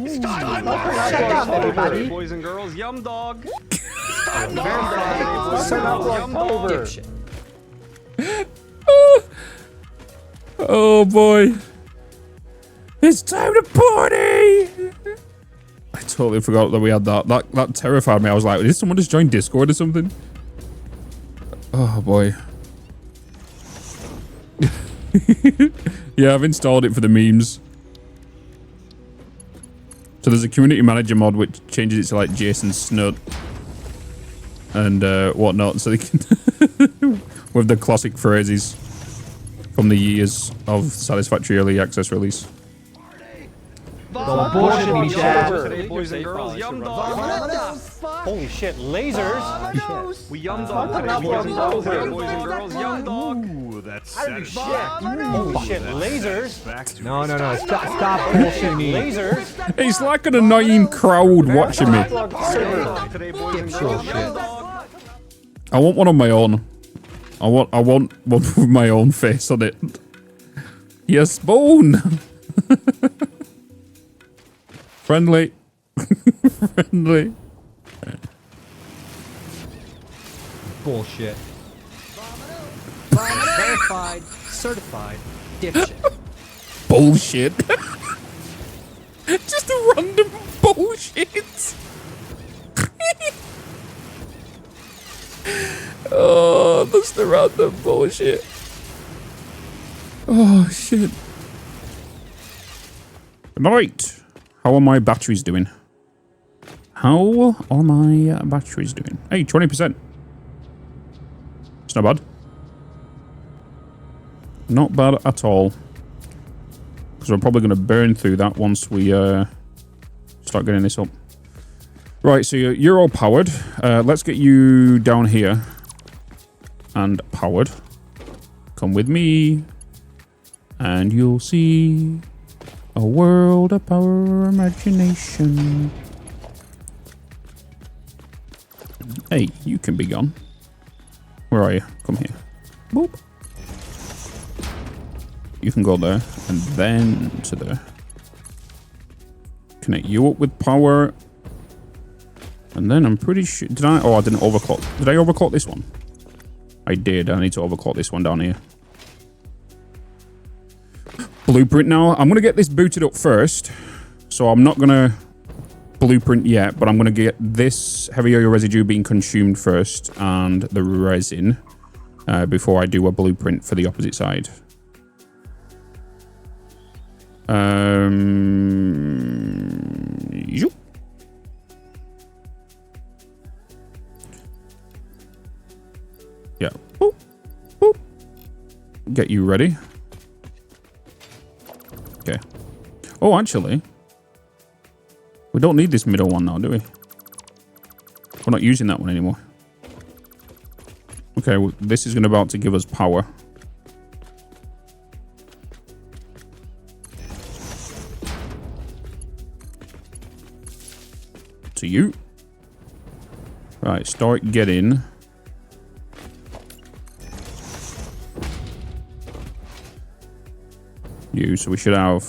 Stop, everybody. Boys and girls, yum dog.
Oh boy. It's time to party! I totally forgot that we had that. That terrified me. I was like, did someone just join Discord or something? Oh boy. Yeah, I've installed it for the memes. So there's a community manager mod which changes it to like Jason Snut and whatnot, so they can with the classic phrases from the years of Satisfactory early access release.
Don't bullshit me, Dad. Boys and girls, yum dog.
Holy shit, lasers!
We yum dog today, boys and girls. Boys and girls, yum dog.
Ooh, that's satisfactory.
Holy shit, lasers!
No, stop bullshitting me.
Lasers!
It's like an annoying crowd watching me.
Today, boys and girls, yum dog.
I want one on my own. I want one with my own face on it. Yes, Bone. Friendly. Friendly.
Bullshit. Verified, certified, dipshit.
Bullshit. Just a random bullshit. Oh, that's the random bullshit. Oh, shit. Right. How are my batteries doing? How are my batteries doing? Hey, 20%. It's not bad. Not bad at all. Because we're probably going to burn through that once we start getting this up. Right, so you're all powered. Let's get you down here. And powered. Come with me. And you'll see a world of power imagination. Hey, you can be gone. Where are you? Come here. Boop. You can go there and then to there. Connect you up with power. And then I'm pretty sure... Did I... Oh, I didn't overclock. Did I overclock this one? I did. I need to overclock this one down here. Blueprint now. I'm going to get this booted up first. So I'm not going to blueprint yet, but I'm going to get this heavy oil residue being consumed first and the resin before I do a blueprint for the opposite side. Yoop. Yeah. Boop. Boop. Get you ready. Okay. Oh, actually, we don't need this middle one now, do we? We're not using that one anymore. Okay, well, this is about to give us power. To you. Right, start getting... you, so we should have...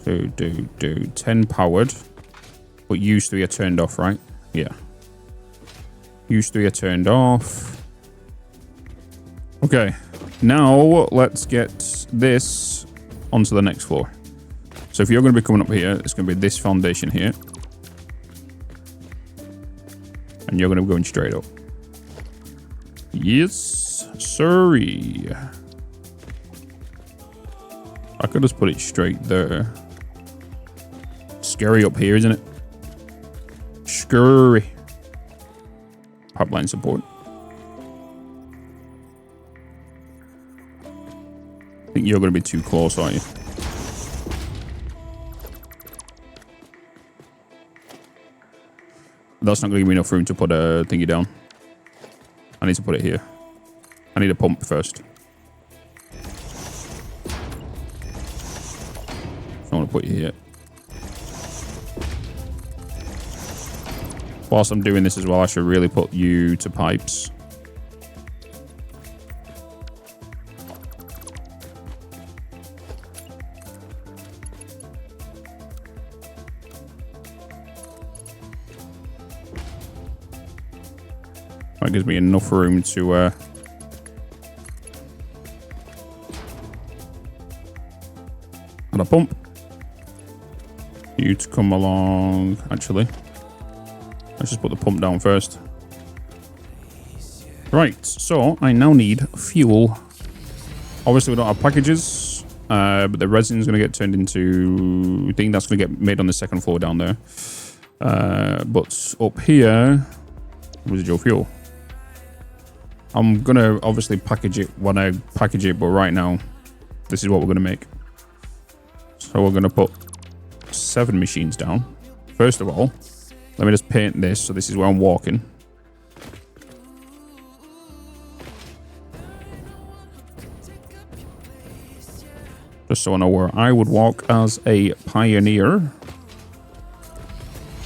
do 10 powered. But use 3 are turned off, right? Yeah. Use 3 are turned off. Okay. Now, let's get this onto the next floor. So if you're going to be coming up here, it's going to be this foundation here. And you're going to be going straight up. Yes, sorry. I could just put it straight there. Scary up here, isn't it? Scary. Pipeline support. I think you're going to be too close, aren't you? That's not going to give me enough room to put a thingy down. I need to put it here. I need a pump first. I want to put you here. Whilst I'm doing this as well, I should really put you to pipes. That gives me enough room to add a pump. You to come along. Actually, let's just put the pump down first. Right, so I now need fuel. Obviously, we don't have packages, but the resin is going to get turned into... I think that's going to get made on the second floor down there. But up here, residual fuel. I'm going to obviously package it when I package it, but right now, this is what we're going to make. So we're going to put 7 machines down. First of all, let me just paint this. So this is where I'm walking. Just so I know where I would walk as a pioneer.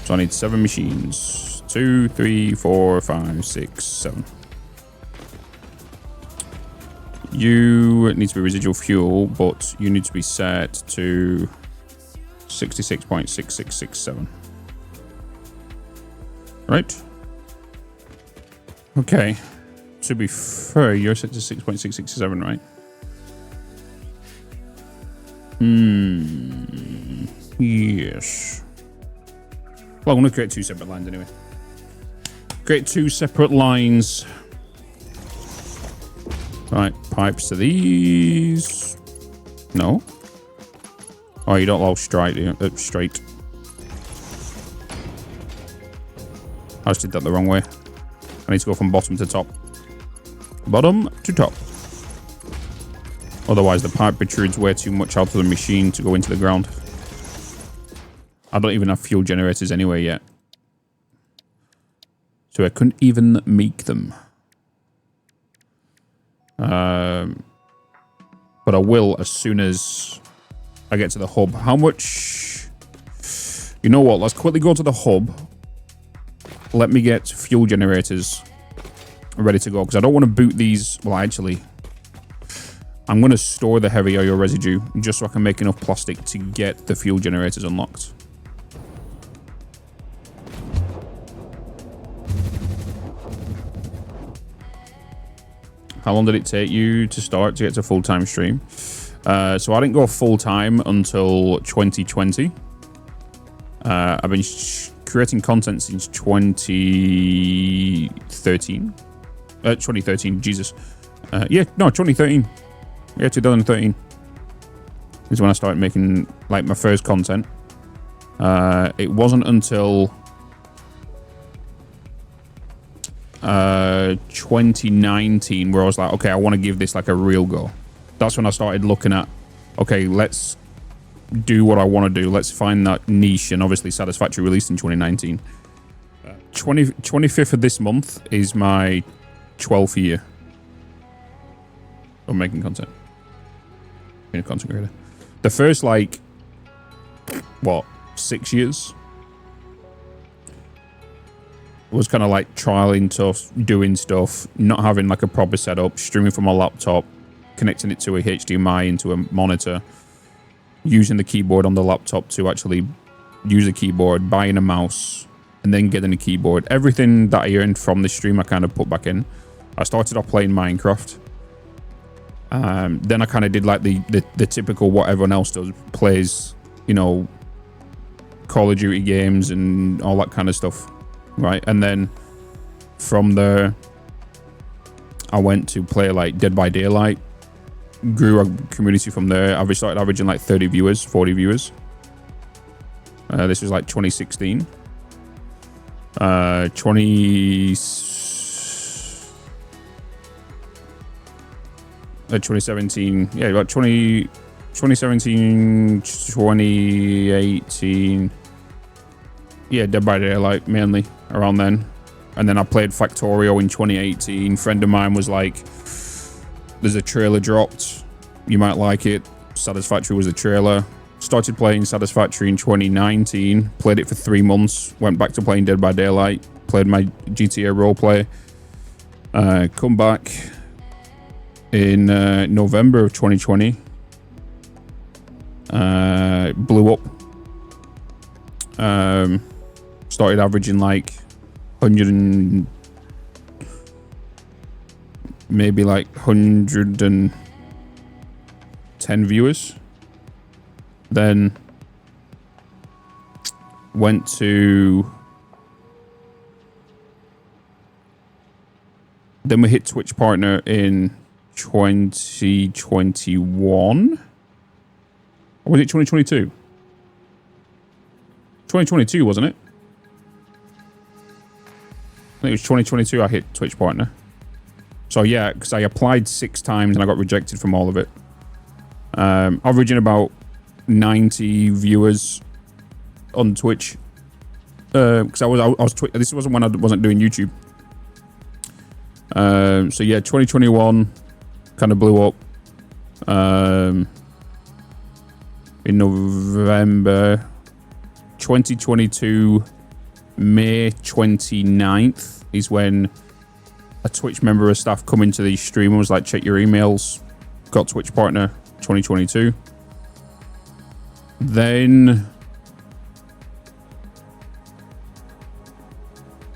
So I need 7 machines. 2, 3, 4, 5, 6, 7. You need to be residual fuel, but you need to be set to 66.6667. Right? Okay. To be fair, you're set to 6.667, right? Yes. Well, I'm going to create 2 separate lines anyway. Create 2 separate lines. Right, pipes to these. No. Oh, you don't allow straight. Straight. I just did that the wrong way. I need to go from bottom to top. Bottom to top. Otherwise, the pipe protrudes way too much out of the machine to go into the ground. I don't even have fuel generators anyway yet. So I couldn't even make them. But I will as soon as I get to the hub. How much? You know what? Let's quickly go to the hub. Let me get fuel generators ready to go, because I don't want to boot these. Well, actually, I'm going to store the heavy oil residue just so I can make enough plastic to get the fuel generators unlocked. How long did it take you to start to get to full-time stream? So I didn't go full-time until 2020. I've been creating content since 2013. 2013, Jesus. Yeah, no, 2013. Yeah, 2013 is when I started making like my first content. It wasn't until 2019 where I was like, okay, I want to give this like a real go. That's when I started looking at, okay, let's do what I want to do. Let's find that niche. And obviously Satisfactory released in 2019. 25th of this month is my 12th year of making content. Being a content creator. The first like, what, 6 years was kind of like trialing stuff, doing stuff, not having like a proper setup, streaming from my laptop, connecting it to a HDMI into a monitor, using the keyboard on the laptop to actually use a keyboard, buying a mouse, and then getting a keyboard. Everything that I earned from the stream I kind of put back in. I started off playing Minecraft. Then I kind of did like the typical what everyone else does, plays, you know, Call of Duty games and all that kind of stuff. Right, and then from there I went to play like Dead by Daylight, grew a community from there. I started averaging like 30 viewers, 40 viewers. This was like 2016. 2017, yeah, about 2017, 2018. Yeah, Dead by Daylight mainly around then. And then I played Factorio in 2018. Friend of mine was like, there's a trailer dropped. You might like it. Satisfactory was the trailer. Started playing Satisfactory in 2019. Played it for 3 months. Went back to playing Dead by Daylight. Played my GTA roleplay. Come back in November of 2020. Blew up. Started averaging like 100 and maybe like 110 viewers. Then went to, then we hit Twitch partner in 2021. Or was it 2022? 2022, wasn't it? I think it was 2022 I hit Twitch partner. So yeah, because I applied 6 times and I got rejected from all of it. Averaging about 90 viewers on Twitch. Because I was this wasn't when I wasn't doing YouTube. So yeah, 2021 kind of blew up. In November 2022, May 29th is when a Twitch member of staff come into the stream and was like, check your emails. Got Twitch partner 2022. Then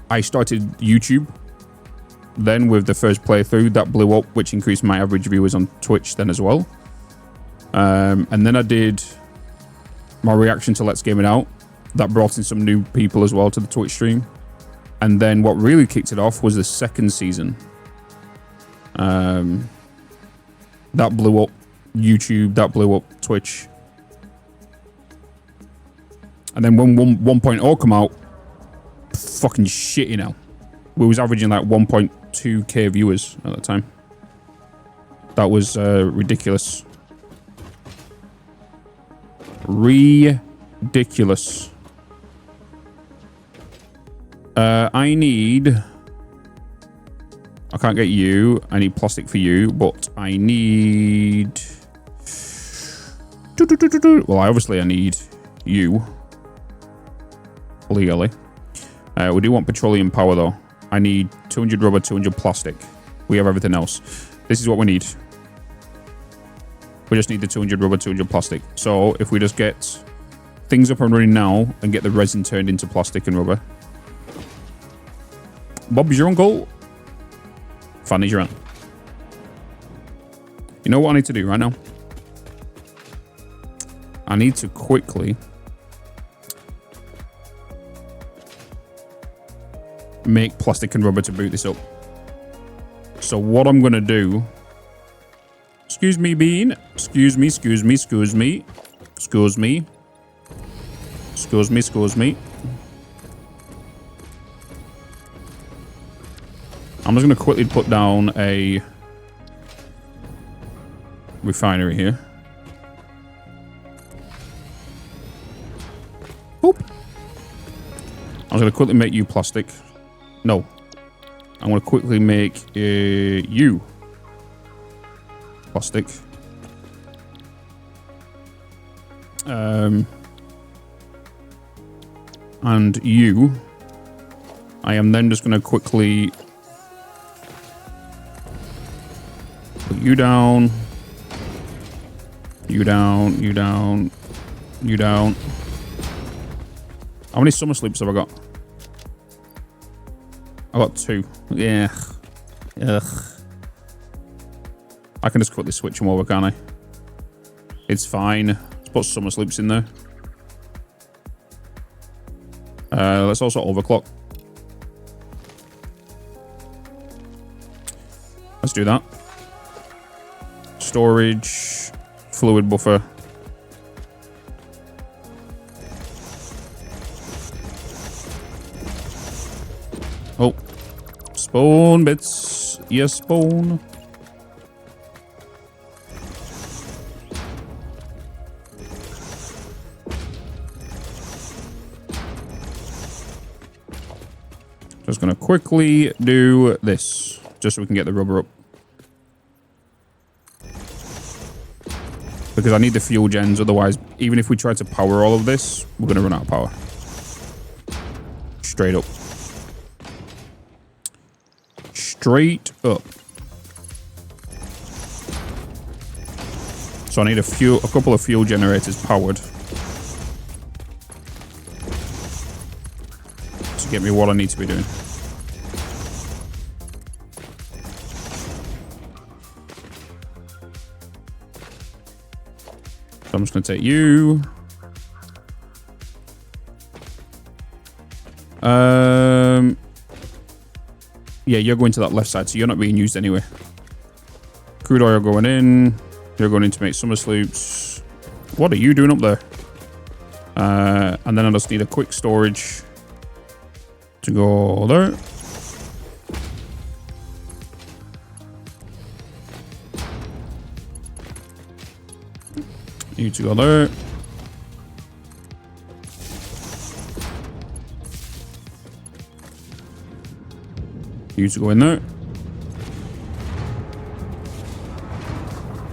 I started YouTube. Then with the first playthrough that blew up, which increased my average viewers on Twitch then as well. And then I did my reaction to Let's Game It Out. That brought in some new people as well to the Twitch stream. And then what really kicked it off was the second season. That blew up YouTube, that blew up Twitch. And then when 1.0 come out, fucking shit, you know. We was averaging like 1.2k viewers at that time. That was ridiculous. Ridiculous. I can't get you. I need plastic for you, but I need... Well, obviously I need you. Legally. We do want petroleum power though. I need 200 rubber, 200 plastic. We have everything else. This is what we need. We just need the 200 rubber, 200 plastic. So if we just get things up and running now and get the resin turned into plastic and rubber. Bob's your uncle. Fanny's your aunt. You know what I need to do right now? I need to quickly make plastic and rubber to boot this up. So what I'm going to do... Excuse me, Bean. Excuse me, excuse me, excuse me. Excuse me. Excuse me, excuse me. I'm just going to quickly put down a refinery here. Boop. I'm going to quickly make you plastic. No. I'm going to quickly make you plastic. And you. I am then just going to quickly put you down. You down. You down. You down. How many summer sleeps have I got? I got 2. Yeah. Ugh. I can just quickly switch them over, can't I? It's fine. Let's put summer sleeps in there. Let's also overclock. Let's do that. Storage, fluid buffer. Oh, spawn bits. Yes, spawn. Just gonna quickly do this, just so we can get the rubber up. Because I need the fuel gens, otherwise, even if we try to power all of this, we're gonna run out of power. Straight up. Straight up. So I need a couple of fuel generators powered to get me what I need to be doing. So I'm just going to take you. Yeah, you're going to that left side, so you're not being used anyway. Crude oil going in. You're going in to make summer sloops. What are you doing up there? And then I just need a quick storage to go there. You to go there. You to go in there.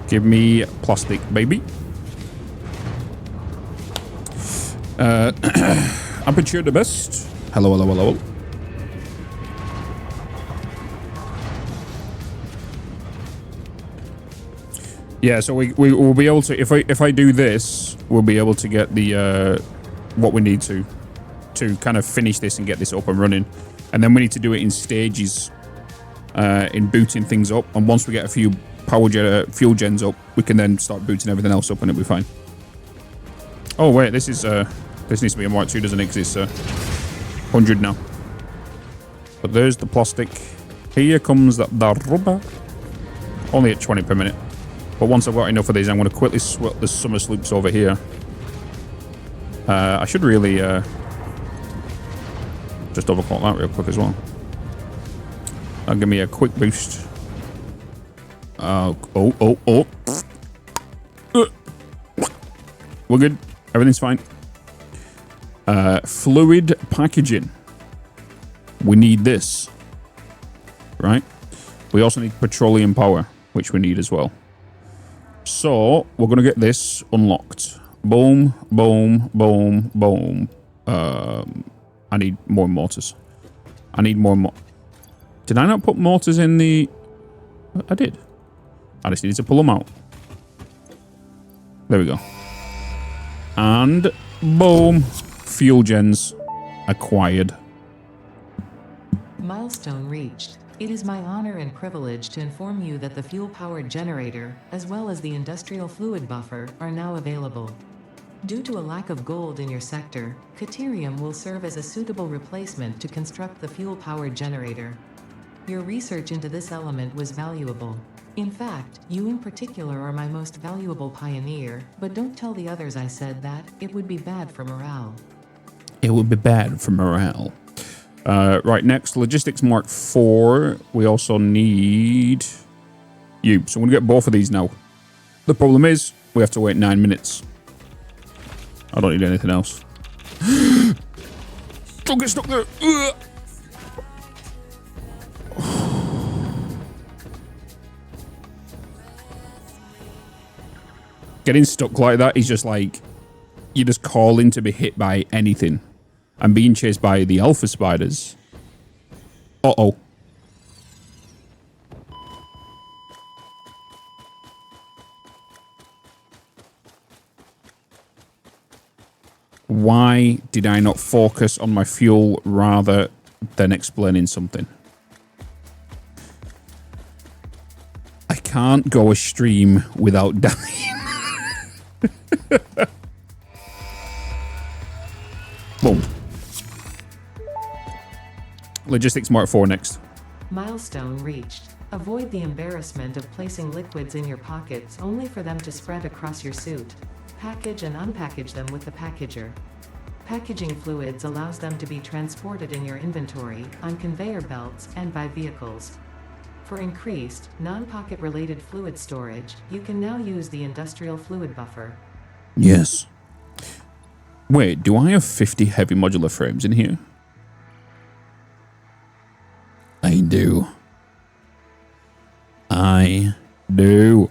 Give me plastic, baby. Aperture the best. Hello, hello, hello. Yeah, so we will be able to, if I do this, we'll be able to get the what we need to kind of finish this and get this up and running. And then we need to do it in stages in booting things up. And once we get a few fuel gens up, we can then start booting everything else up and it'll be fine. Oh wait, this needs to be in white 2, doesn't it? 'Cause it's 100 now. But there's the plastic. Here comes the rubber. Only at 20 per minute. But once I've got enough of these, I'm going to quickly swap the summer sloops over here. I should really just overclock that real quick as well. That'll give me a quick boost. Oh. We're good. Everything's fine. Fluid packaging. We need this. Right? We also need petroleum power, which we need as well. So, we're going to get this unlocked. Boom, boom, boom, boom. I need more mortars. I need more Did I not put mortars in the... I did. I just needed to pull them out. There we go. And boom. Fuel gens acquired.
Milestone reached. It is my honor and privilege to inform you that the fuel-powered generator, as well as the industrial fluid buffer, are now available. Due to a lack of gold in your sector, Caterium will serve as a suitable replacement to construct the fuel-powered generator. Your research into this element was valuable. In fact, you in particular are my most valuable pioneer, but don't tell the others I said that. It would be bad for morale.
It would be bad for morale. Right, next, Logistics Mark 4. We also need you. So I'm going to get both of these now. The problem is, we have to wait 9 minutes. I don't need anything else. Don't get stuck there. Getting stuck like that is just like, you're just calling to be hit by anything. I'm being chased by the alpha spiders. Uh-oh. Why did I not focus on my fuel rather than explaining something? I can't go a stream without dying. Boom. Logistics Mark 4 next.
Milestone reached. Avoid the embarrassment of placing liquids in your pockets only for them to spread across your suit. Package and unpackage them with the packager. Packaging fluids allows them to be transported in your inventory, on conveyor belts, and by vehicles. For increased, non-pocket related fluid storage, you can now use the industrial fluid buffer.
Yes. Wait, do I have 50 heavy modular frames in here? I do. I do.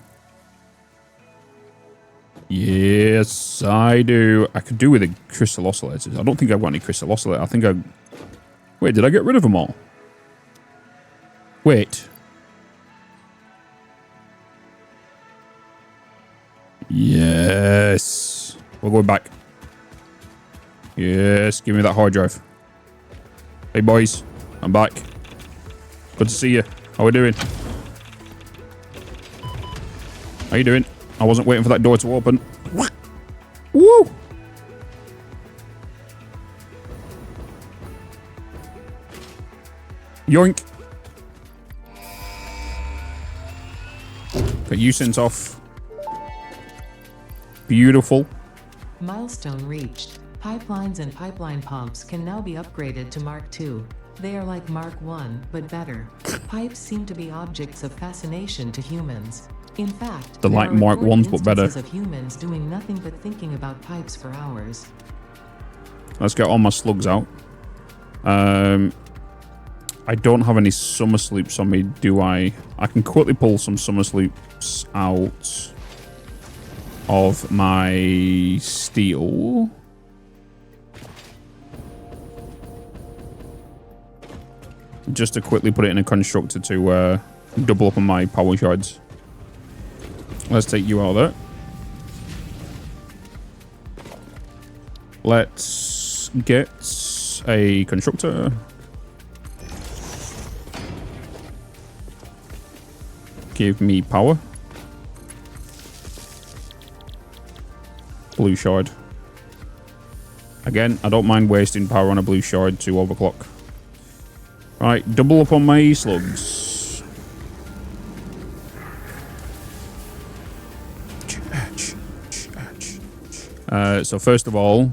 Yes, I do. I could do with the crystal oscillators. I don't think I've got any crystal oscillators. I think I... Wait, did I get rid of them all? Wait. Yes. We're going back. Yes, give me that hard drive. Hey, boys. I'm back. Good to see you. How we doing? How you doing? I wasn't waiting for that door to open. Woo! Yoink. Got you sent off. Beautiful.
Milestone reached. Pipelines and pipeline pumps can now be upgraded to Mark II. They are like Mark I, but better. Pipes seem to be objects of fascination to humans. In fact,
they're like Mark I's, but better.
Of humans doing nothing but thinking about pipes for hours.
Let's get all my slugs out. I don't have any summer sleeps on me, do I? I can quickly pull some summer sleeps out of my steel. Just to quickly put it in a constructor to double up on my power shards. Let's take you out of there. Let's get a constructor. Give me power. Blue shard. Again, I don't mind wasting power on a blue shard to overclock. Right, double up on my slugs. So first of all,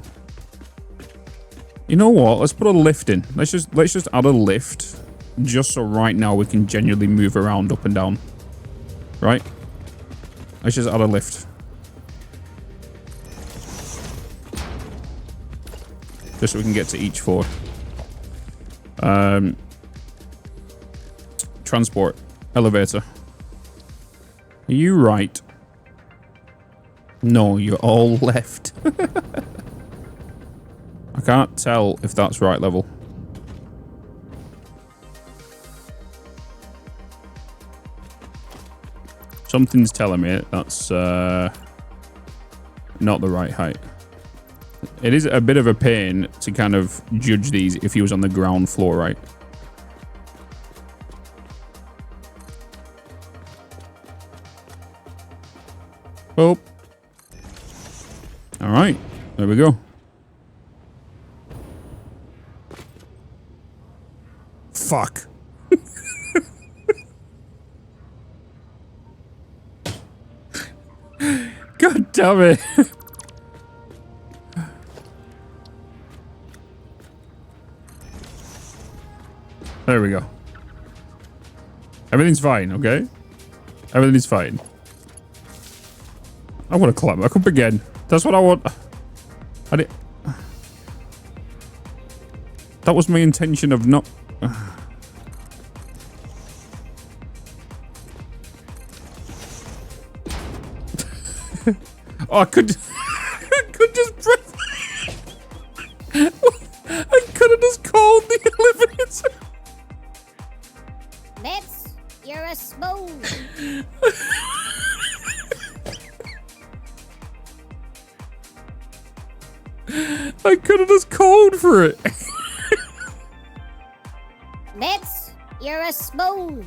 you know what? Let's put a lift in. Let's just add a lift, just so right now we can genuinely move around up and down. Right? Let's just add a lift. Just so we can get to each floor. Transport. Elevator. Are you right? No, you're all left. I can't tell if that's right level. Something's telling me that's not the right height. It is a bit of a pain to kind of judge these if he was on the ground floor, right? Oh. All right. There we go. Fuck. God damn it. There we go. Everything's fine, okay? Everything's fine. I want to climb back up again. That's what I want. I did. That was my intention of not. Oh, I could. I could just press. I could have just called the elevator.
Bitz, you're a spoon.
I could have just called for it.
Bitz, you're a spoon.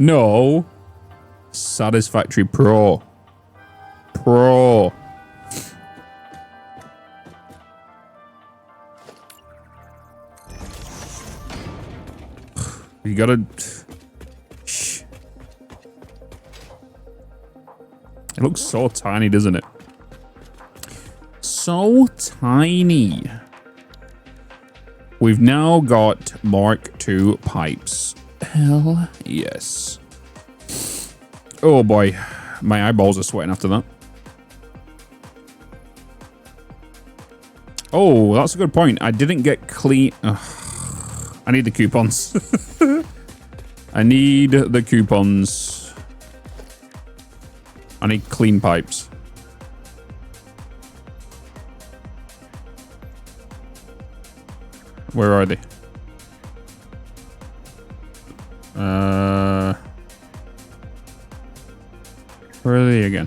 No. Satisfactory Pro. Pro. You gotta... Shh. It looks so tiny, doesn't it? So tiny. We've now got Mark II pipes. Hell yes. Oh boy. My eyeballs are sweating after that. Oh, that's a good point. I didn't get clean... Ugh. I need the coupons. I need the coupons. I need clean pipes. Where are they? Where are they again?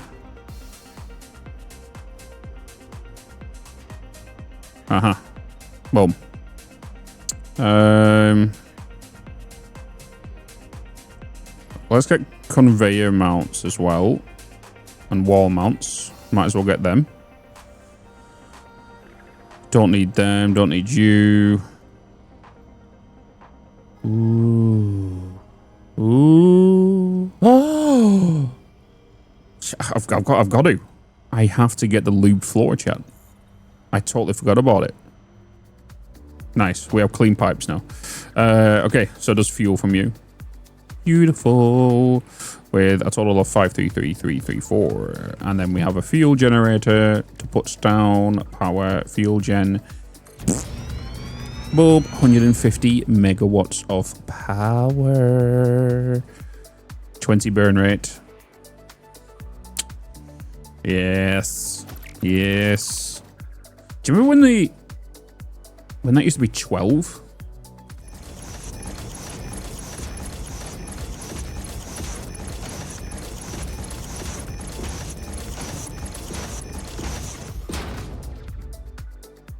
Uh-huh. Boom. Let's get conveyor mounts as well. And wall mounts. Might as well get them. Don't need them. Don't need you. Ooh. Ooh. Oh! I've got to. I have to get the lubed floor, chat. I totally forgot about it. Nice. We have clean pipes now. Okay, so does fuel from you. Beautiful. With a total of 533334. And then we have a fuel generator to put down power fuel gen. Boom. 150 megawatts of power. 20 burn rate. Yes. Yes. Do you remember when that used to be 12?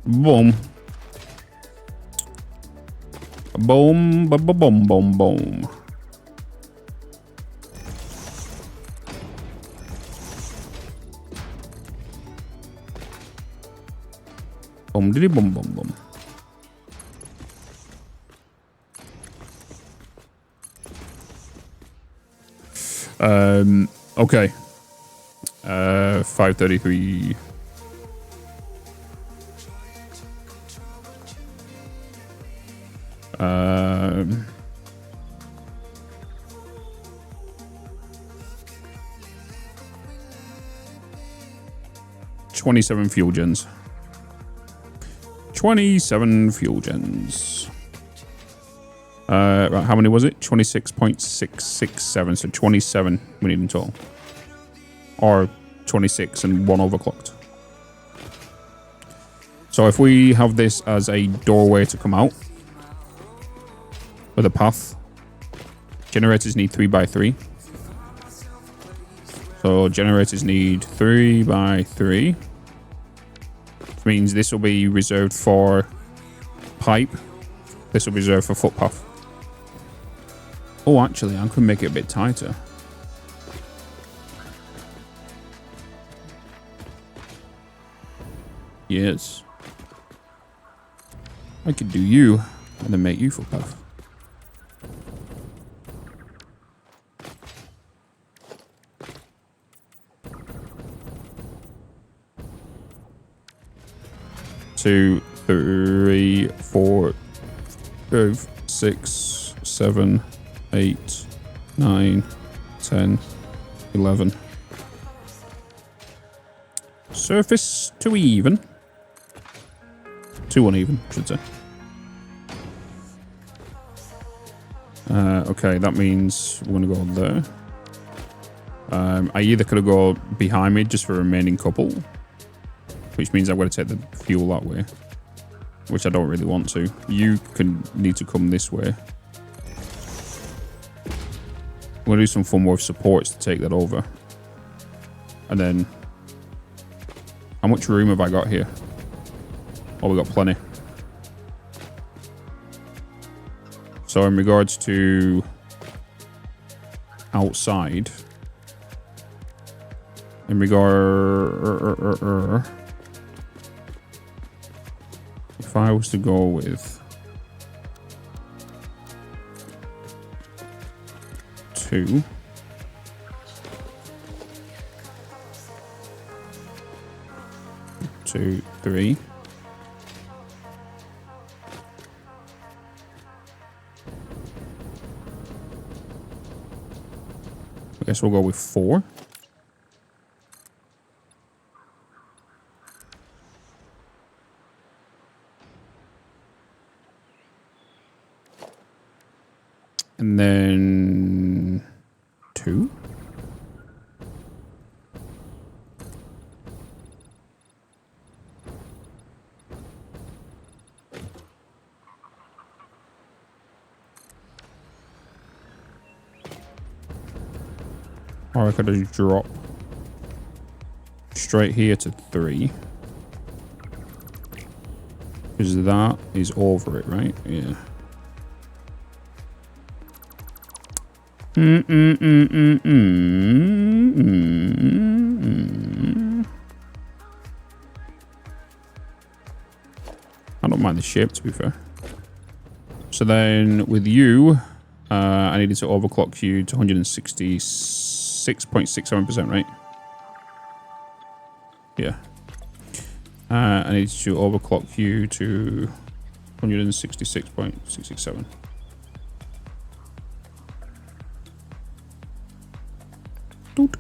Boom. Boom, boom, boom, boom, boom. Boom, diddy, boom, boom, boom. Okay. 533. $27 fuel gens. 27 fuel gens. Right, how many was it? 26.667. So 27 we need in total. Or 26 and one overclocked. So if we have this as a doorway to come out with a path, generators need 3x3. So generators need 3x3. Which means this will be reserved for pipe. This will be reserved for footpath. Oh, actually, I could make it a bit tighter. Yes. I could do you and then make you footpath. Two, three, 4, 5, 6, 7, 8, 9, 10, 11. Surface to even. Too uneven, should say. Okay, that means we're gonna go there. I either could have gone behind me just for a remaining couple, which means I'm going to take the fuel that way, which I don't really want to. You need to come this way. I'm going to do some fun with supports to take that over. And then, how much room have I got here? Oh, we got plenty. So in regards to outside, in regard, if I was to go with 2. Two, 3. I guess we'll go with 4. And then 2. Or I could just drop straight here to 3. Because that is over it, right? Yeah. I don't mind the shape, to be fair. So then with you, I needed to overclock you to 166.67%, right? Yeah. I need to overclock you to 166.667. Doot.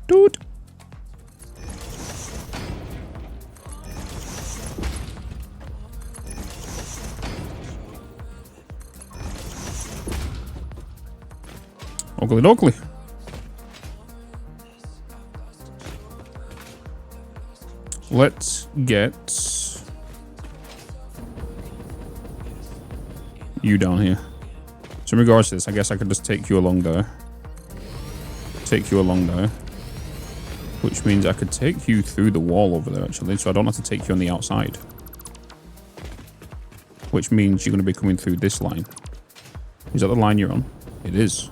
Doot. Oakley dokley. Let's get you down here. So in regards to this, I guess I could just take you along there. Take you along there. Which means I could take you through the wall over there, actually. So I don't have to take you on the outside. Which means you're going to be coming through this line. Is that the line you're on? It is.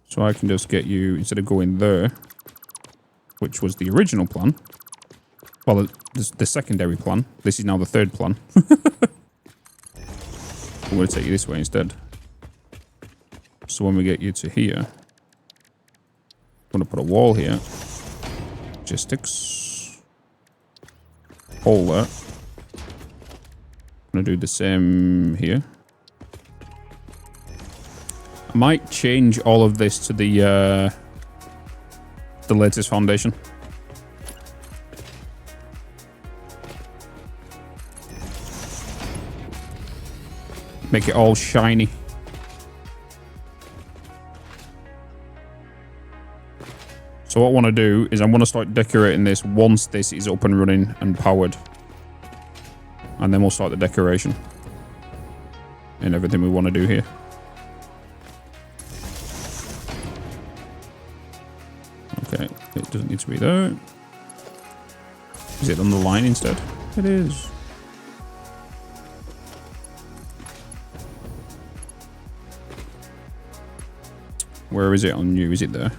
So I can just get you, instead of going there, which was the original plan. Well, the secondary plan. This is now the third plan. I'm going to take you this way instead. So when we get you to here, I'm going to put a wall here. Logistics. Hole there. I'm going to do the same here. I might change all of this to the latest foundation. Make it all shiny. So what I want to do is I want to start decorating this once this is up and running and powered. And then we'll start the decoration. And everything we want to do here. Okay, it doesn't need to be there. Is it on the line instead? It is. Where is it on you? Is it there?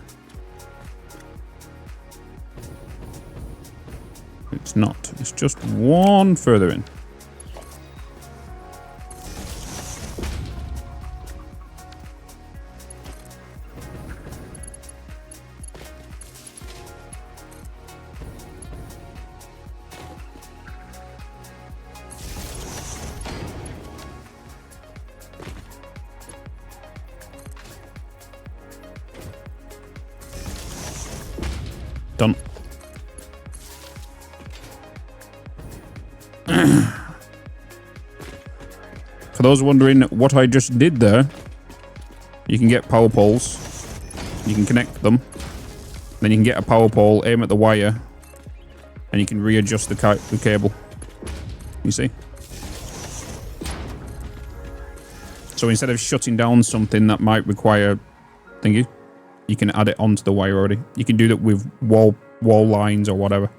It's not. It's just one further in. Done. For those wondering what I just did there, you can get power poles, you can connect them, then you can get a power pole, aim at the wire, and you can readjust the cable. You see? So instead of shutting down something that might require thingy, you can add it onto the wire already. You can do that with wall lines or whatever.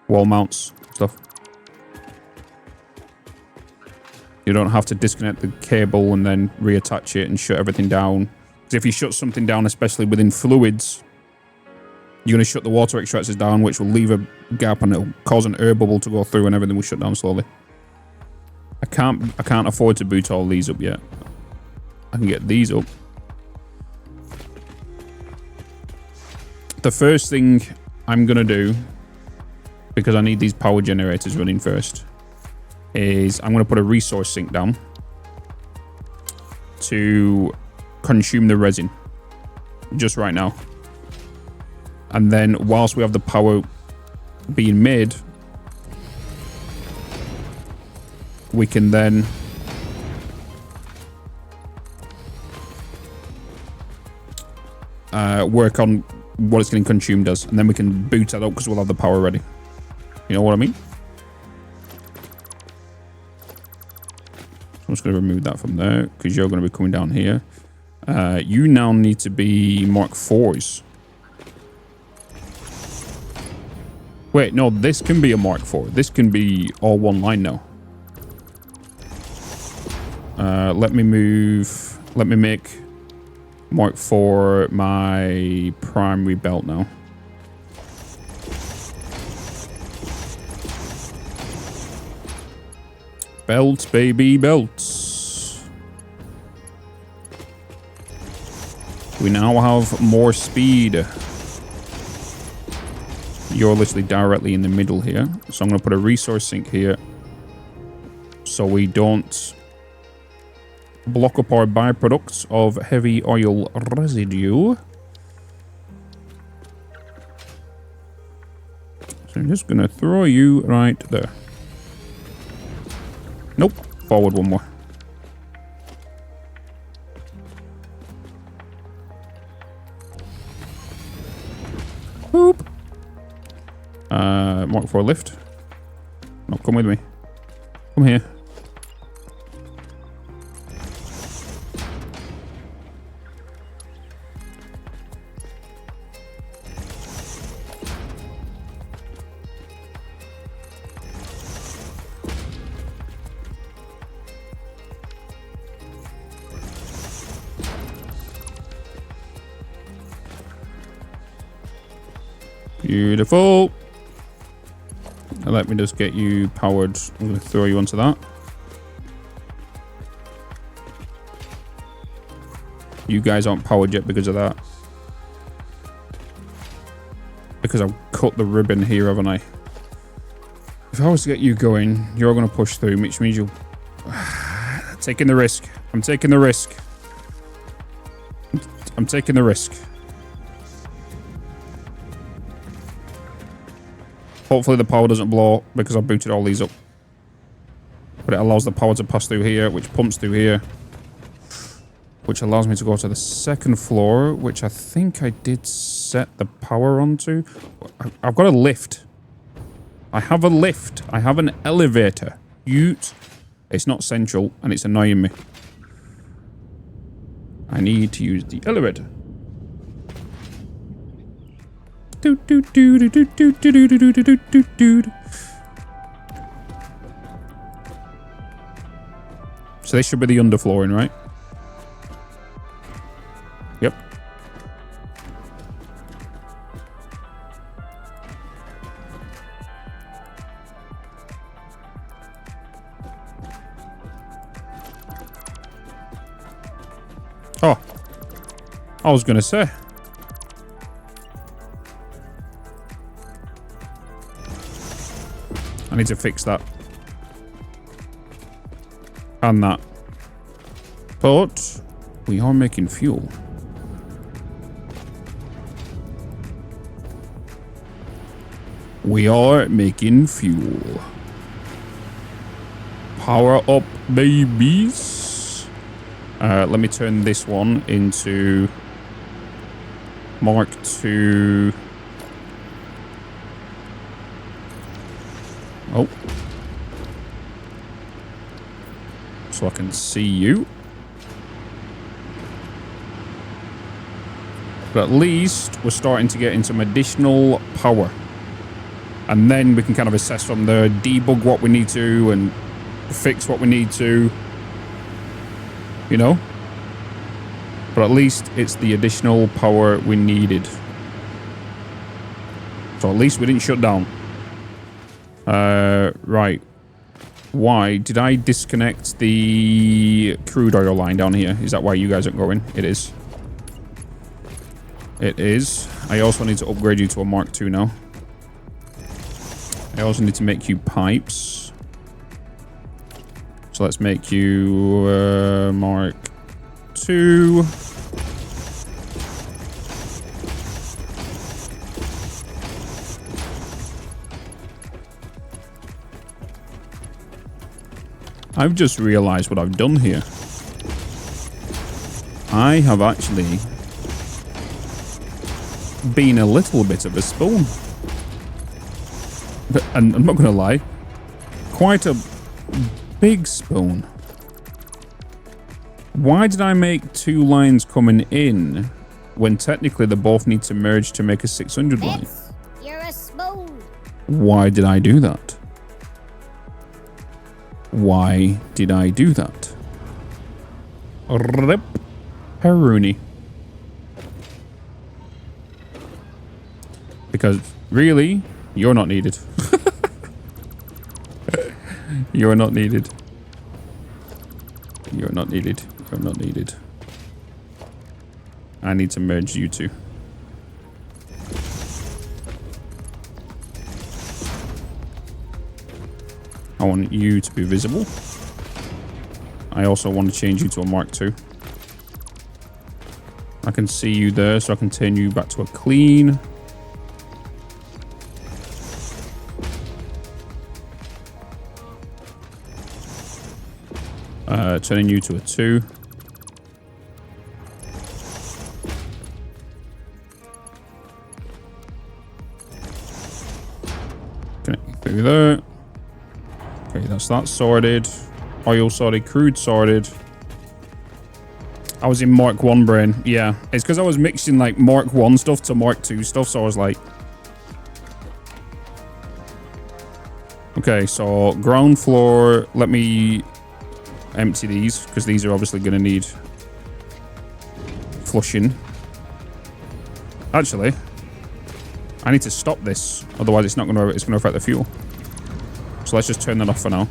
Wall mounts, stuff. You don't have to disconnect the cable and then reattach it and shut everything down. Because if you shut something down, especially within fluids, you're going to shut the water extractors down, which will leave a gap and it'll cause an air bubble to go through and everything will shut down slowly. I can't afford to boot all these up yet. I can get these up. The first thing I'm going to do, because I need these power generators running first, is I'm going to put a resource sink down to consume the resin just right now. And then whilst we have the power being made, we can then work on what it's getting consumed as, and then we can boot that up because we'll have the power ready. You know what I mean? I'm just going to remove that from there because you're going to be coming down here. You now need to be Mark 4s. Wait, no, this can be a Mark 4. This can be all one line now. Let me make Mark 4 my primary belt now. Belts, baby, belts. We now have more speed. You're literally directly in the middle here. So I'm going to put a resource sink here so we don't block up our byproducts of heavy oil residue. So I'm just going to throw you right there. Nope. Forward one more. Boop. Mark 4 lift. No, come with me. Come here. Beautiful. Now let me just get you powered. I'm going to throw you onto that. You guys aren't powered yet because of that. Because I've cut the ribbon here, haven't I? If I was to get you going, you're going to push through, which means you'll... taking the risk. I'm taking the risk. I'm taking the risk. Hopefully the power doesn't blow because I've booted all these up. But it allows the power to pass through here, which pumps through here. Which allows me to go to the second floor, which I think I did set the power onto. I've got a lift. I have a lift. I have an elevator. It's not central and it's annoying me. I need to use the elevator. So this should be the underflooring, right? Yep. Oh. I was gonna say. I need to fix that. And that. But we are making fuel. We are making fuel. Power up, babies. Let me turn this one into Mark II. Oh. So I can see you. But at least we're starting to get into some additional power. And then we can kind of assess from there, debug what we need to and fix what we need to. You know? But at least it's the additional power we needed. So at least we didn't shut down. Right. Why did I disconnect the crude oil line down here? Is that why you guys aren't going? It is. It is. I also need to upgrade you to a Mark II now. I also need to make you pipes. So let's make you Mark II. I've just realized what I've done here. I have actually been a little bit of a spoon. But, and I'm not going to lie, quite a big spoon. Why did I make 2 lines coming in when technically they both need to merge to make a 600 line?
Bitz, you're a spoon.
Why did I do that? Why did I do that? Rip Peruni. Because really, you're not needed. You're not needed. You're not needed. You're not needed. I need to merge you two. I want you to be visible. I also want to change you to a Mark II. I can see you there, so I can turn you back to a clean. Turning you to a 2. Connect through there. Okay, that's that sorted. Oil sorted, crude sorted. I was in Mark 1 brain. Yeah, it's because I was mixing like Mark 1 stuff to Mark 2 stuff, so I was like... Okay, so ground floor, let me empty these, because these are obviously going to need flushing. Actually, I need to stop this, otherwise it's going to affect the fuel. So let's just turn that off for now.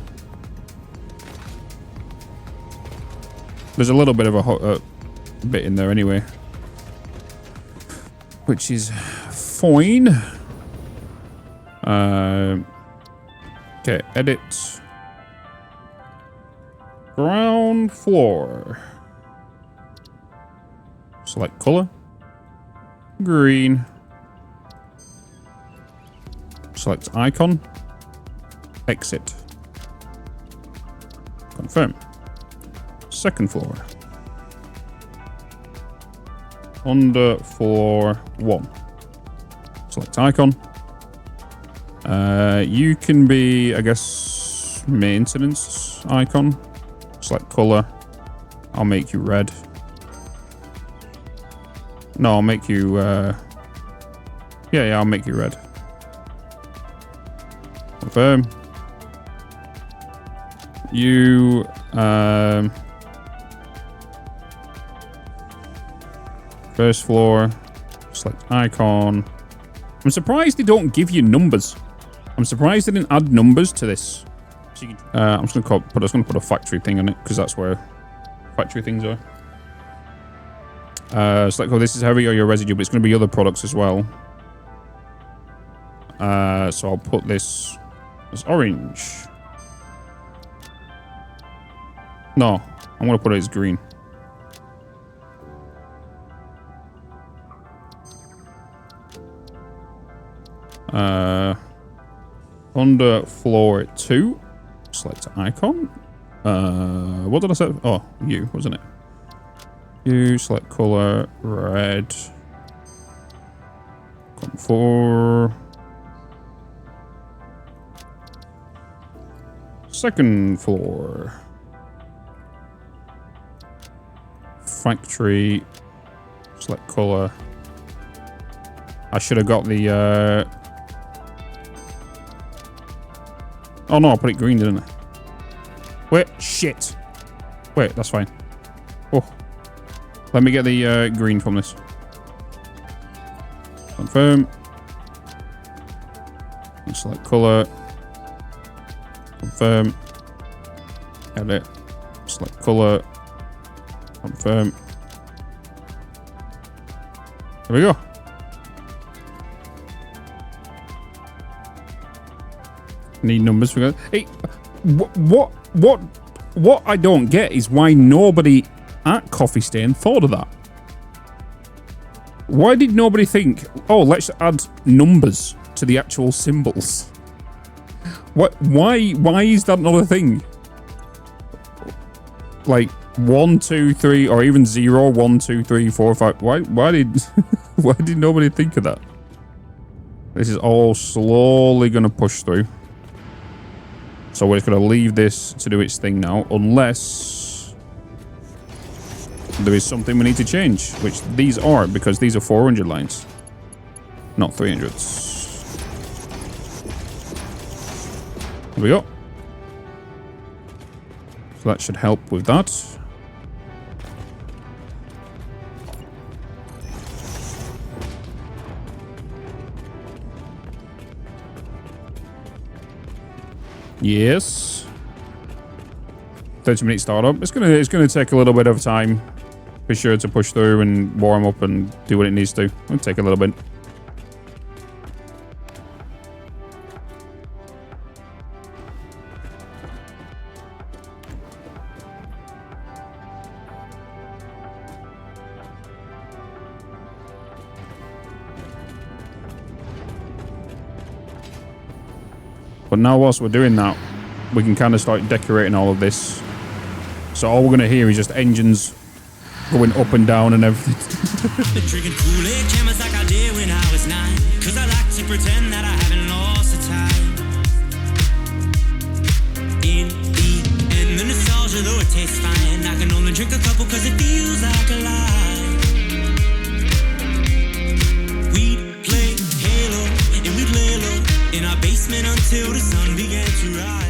There's a little bit of a bit in there anyway, which is fine. Okay, edit. Ground floor. Select color. Green. Select icon. Exit. Confirm. Second floor. Under floor 1. Select icon. You can be, I guess, maintenance icon. Select color. I'll make you red. No, I'll make you, yeah, I'll make you red. Confirm. You, first floor. Select icon. I'm surprised they don't give you numbers. I'm surprised they didn't add numbers to this. So you can, I'm just gonna put a factory thing on it because that's where factory things are. Select, oh, this is heavy or your residue, but it's gonna be other products as well. So I'll put this as orange. No, I'm gonna put it as green. Under floor 2, select icon. What did I say? Oh, you, wasn't it? You, select color, red. Come second floor. Factory, select color. I should have got the, oh no, I put it green, didn't I? Wait, shit. Wait, that's fine. Oh. Let me get the green from this. Confirm. And select color. Confirm. Edit. Select color. Confirm. There we go. Need numbers for that. Hey, what I don't get is why nobody at Coffee Stain thought of that. Why did nobody think, oh, let's add numbers to the actual symbols? What? Why is that not a thing? Like 1, 2, 3, or even 0, 1, 2, 3, 4, 5. Why did why did nobody think of that? This is all slowly gonna push through. So we're just gonna leave this to do its thing now, unless there is something we need to change, which these are, because these are 400 lines, not 300s. There we go. So that should help with that. Yes. 30-minute startup. It's gonna take a little bit of time. Be sure to push through and warm up and do what it needs to. It'll take a little bit. But now whilst we're doing that, we can kind of start decorating all of this. So all we're going to hear is just engines going up and down and everything.
Drinking Kool-Aid cameras like I did when I was 9. Cause I like to pretend that I haven't lost the time. In the end, the nostalgia, though it tastes fine, I can only drink a couple cause it feels like a lie. We'd play Halo and we'd lay low in our basement until the sun began to rise.